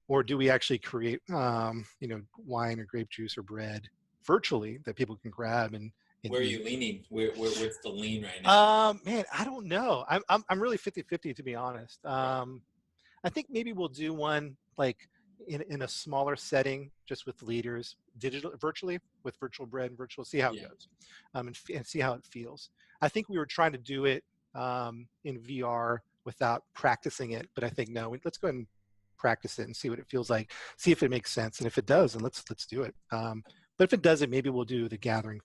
B: Or do we actually create, wine or grape juice or bread virtually that people can grab and
A: where are you leaning? What's the lean right now?
B: Man, I don't know. I'm really 50-50 to be honest. I think maybe we'll do one like in a smaller setting, just with leaders, virtually with virtual bread and virtual. See how it goes, and see how it feels. I think we were trying to do it in VR without practicing it, but I think no. Let's go ahead and practice it and see what it feels like, see if it makes sense, and if it does, then let's do it. But if it doesn't, maybe we'll do the gathering,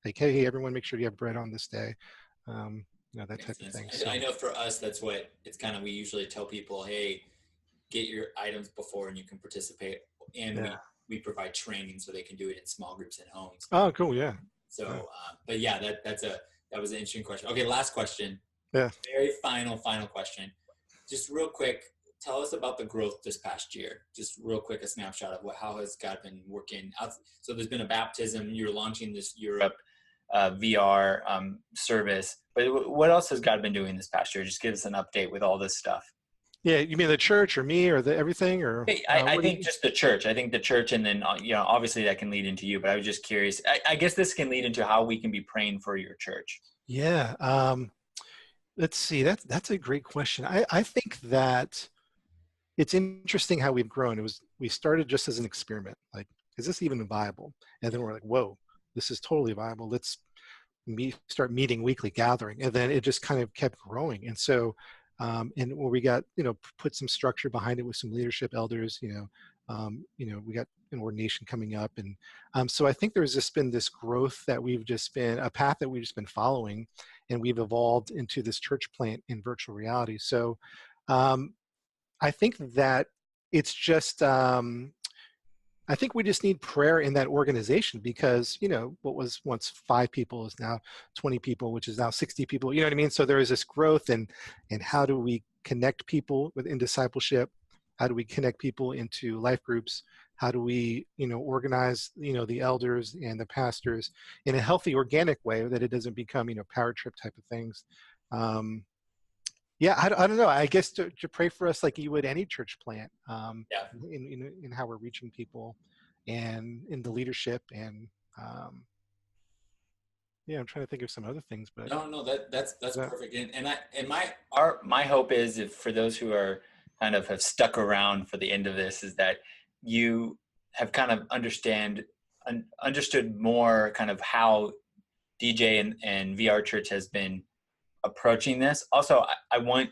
B: like, hey, everyone, make sure you have bread on this day, that type of thing. So.
A: I know for us, that's what it's kind of, we usually tell people, hey, get your items before and you can participate, and we provide training so they can do it in small groups at homes.
B: Oh, cool. Yeah.
A: So but that was an interesting question. Okay, last question.
B: Very
A: final question, just real quick. tell us about the growth this past year. Just real quick, a snapshot of how has God been working out. So there's been a baptism. You're launching this Europe VR service. But what else has God been doing this past year? Just give us an update with all this stuff.
B: Yeah, you mean the church or me or the everything or?
A: I think just the church. I think the church, and then obviously that can lead into you. But I was just curious. I guess this can lead into how we can be praying for your church.
B: Yeah. Let's see. That's a great question. I think that it's interesting how we've grown. We started just as an experiment. Like, is this even viable? And then we're like, whoa, this is totally viable. Let's start meeting weekly, gathering, and then it just kind of kept growing. And so, and where we got put some structure behind it with some leadership elders. We got an ordination coming up, and so I think there's just been this growth that we've just been a path that we've just been following, and we've evolved into this church plant in virtual reality. So. I think that it's just, I think we just need prayer in that organization because, what was once 5 people is now 20 people, which is now 60 people. You know what I mean? So there is this growth and how do we connect people within discipleship? How do we connect people into life groups? How do we, organize, the elders and the pastors in a healthy, organic way that it doesn't become, power trip type of things. Yeah, I don't know. I guess to pray for us like you would any church plant, in how we're reaching people, and in the leadership, and I'm trying to think of some other things, but
A: no, that's perfect. And my hope is, if for those who are kind of have stuck around for the end of this, is that you have kind of understood more kind of how DJ and VR Church has been approaching this. Also, I want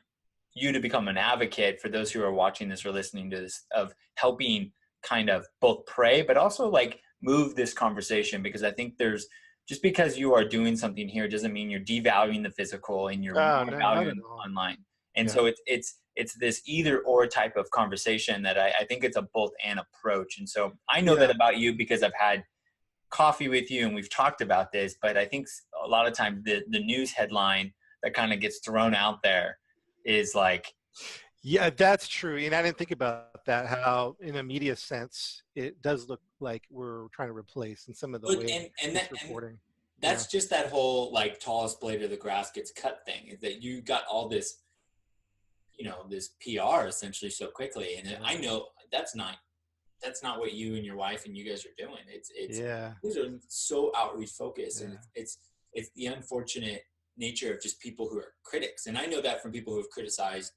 A: you to become an advocate for those who are watching this or listening to this, of helping kind of both pray, but also like move this conversation, because I think just because you are doing something here doesn't mean you're devaluing the physical and you're valuing online. And so it's this either or type of conversation that I think it's a both and approach. And so I know that about you because I've had coffee with you and we've talked about this, but I think a lot of times the news headline that kind of gets thrown out there is like,
B: yeah, that's true. And I didn't think about that, how in a media sense it does look like we're trying to replace in some of the ways reporting.
A: That's just that whole like tallest blade of the grass gets cut thing, is that you got all this this PR essentially so quickly, and I know that's not what you and your wife and you guys are doing. These are so outreach focused, and it's the unfortunate nature of just people who are critics. And I know that from people who have criticized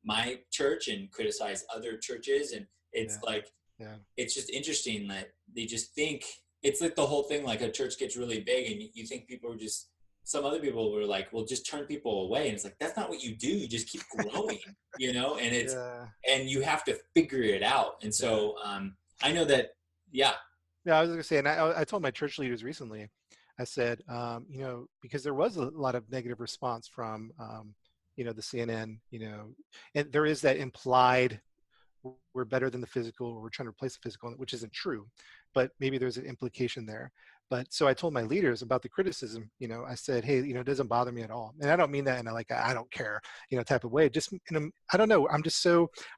A: my church and criticized other churches. And it's it's just interesting that they just think it's like the whole thing, like a church gets really big and you think people are just, some other people were like, well, just turn people away. And it's like, that's not what you do. You just keep growing, and it's, and you have to figure it out. And so I know that,
B: I was going to say, and I told my church leaders recently, I said, because there was a lot of negative response from, the CNN, and there is that implied we're better than the physical, or we're trying to replace the physical, which isn't true, but maybe there's an implication there. But so I told my leaders about the criticism, I said, hey, it doesn't bother me at all. And I don't mean that in a like, I don't care, type of way. Just, I don't know. I'm just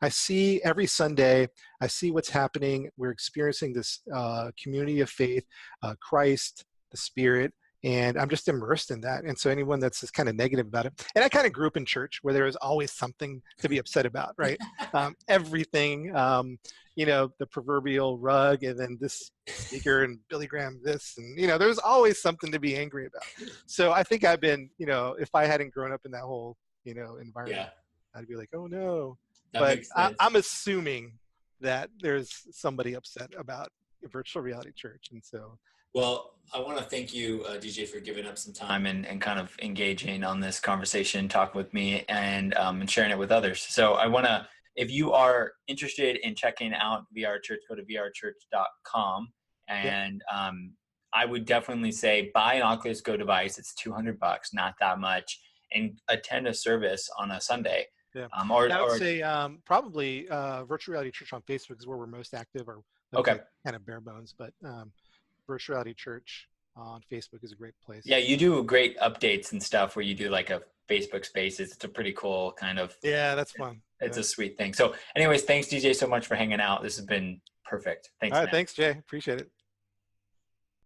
B: I see every Sunday, I see what's happening. We're experiencing this community of faith, Christ, the Spirit, and I'm just immersed in that. And so anyone that's just kind of negative about it, and I kind of grew up in church where there was always something to be upset about, right? Everything, the proverbial rug, and then this speaker and Billy Graham this, and there's always something to be angry about. So I think I've been, if I hadn't grown up in that whole, environment, I'd be like, oh no. But I'm assuming that there's somebody upset about virtual reality church, and so.
A: Well, I want to thank you, DJ, for giving up some time and kind of engaging on this conversation, talking with me, and sharing it with others. So I want to, if you are interested in checking out VR Church, go to vrchurch.com. And I would definitely say buy an Oculus Go device. It's $200, not that much, and attend a service on a Sunday.
B: Yeah. I would say probably Virtual Reality Church on Facebook is where we're most active, or kind of bare bones, but Virtual Reality Church on Facebook is a great place.
A: Yeah, you do great updates and stuff where you do like a Facebook Spaces. It's a pretty cool kind of.
B: Yeah, that's fun.
A: It's a sweet thing. So anyways, thanks DJ so much for hanging out. This has been perfect. Thanks,
B: All right,
A: man.
B: thanks, Jay. Appreciate it.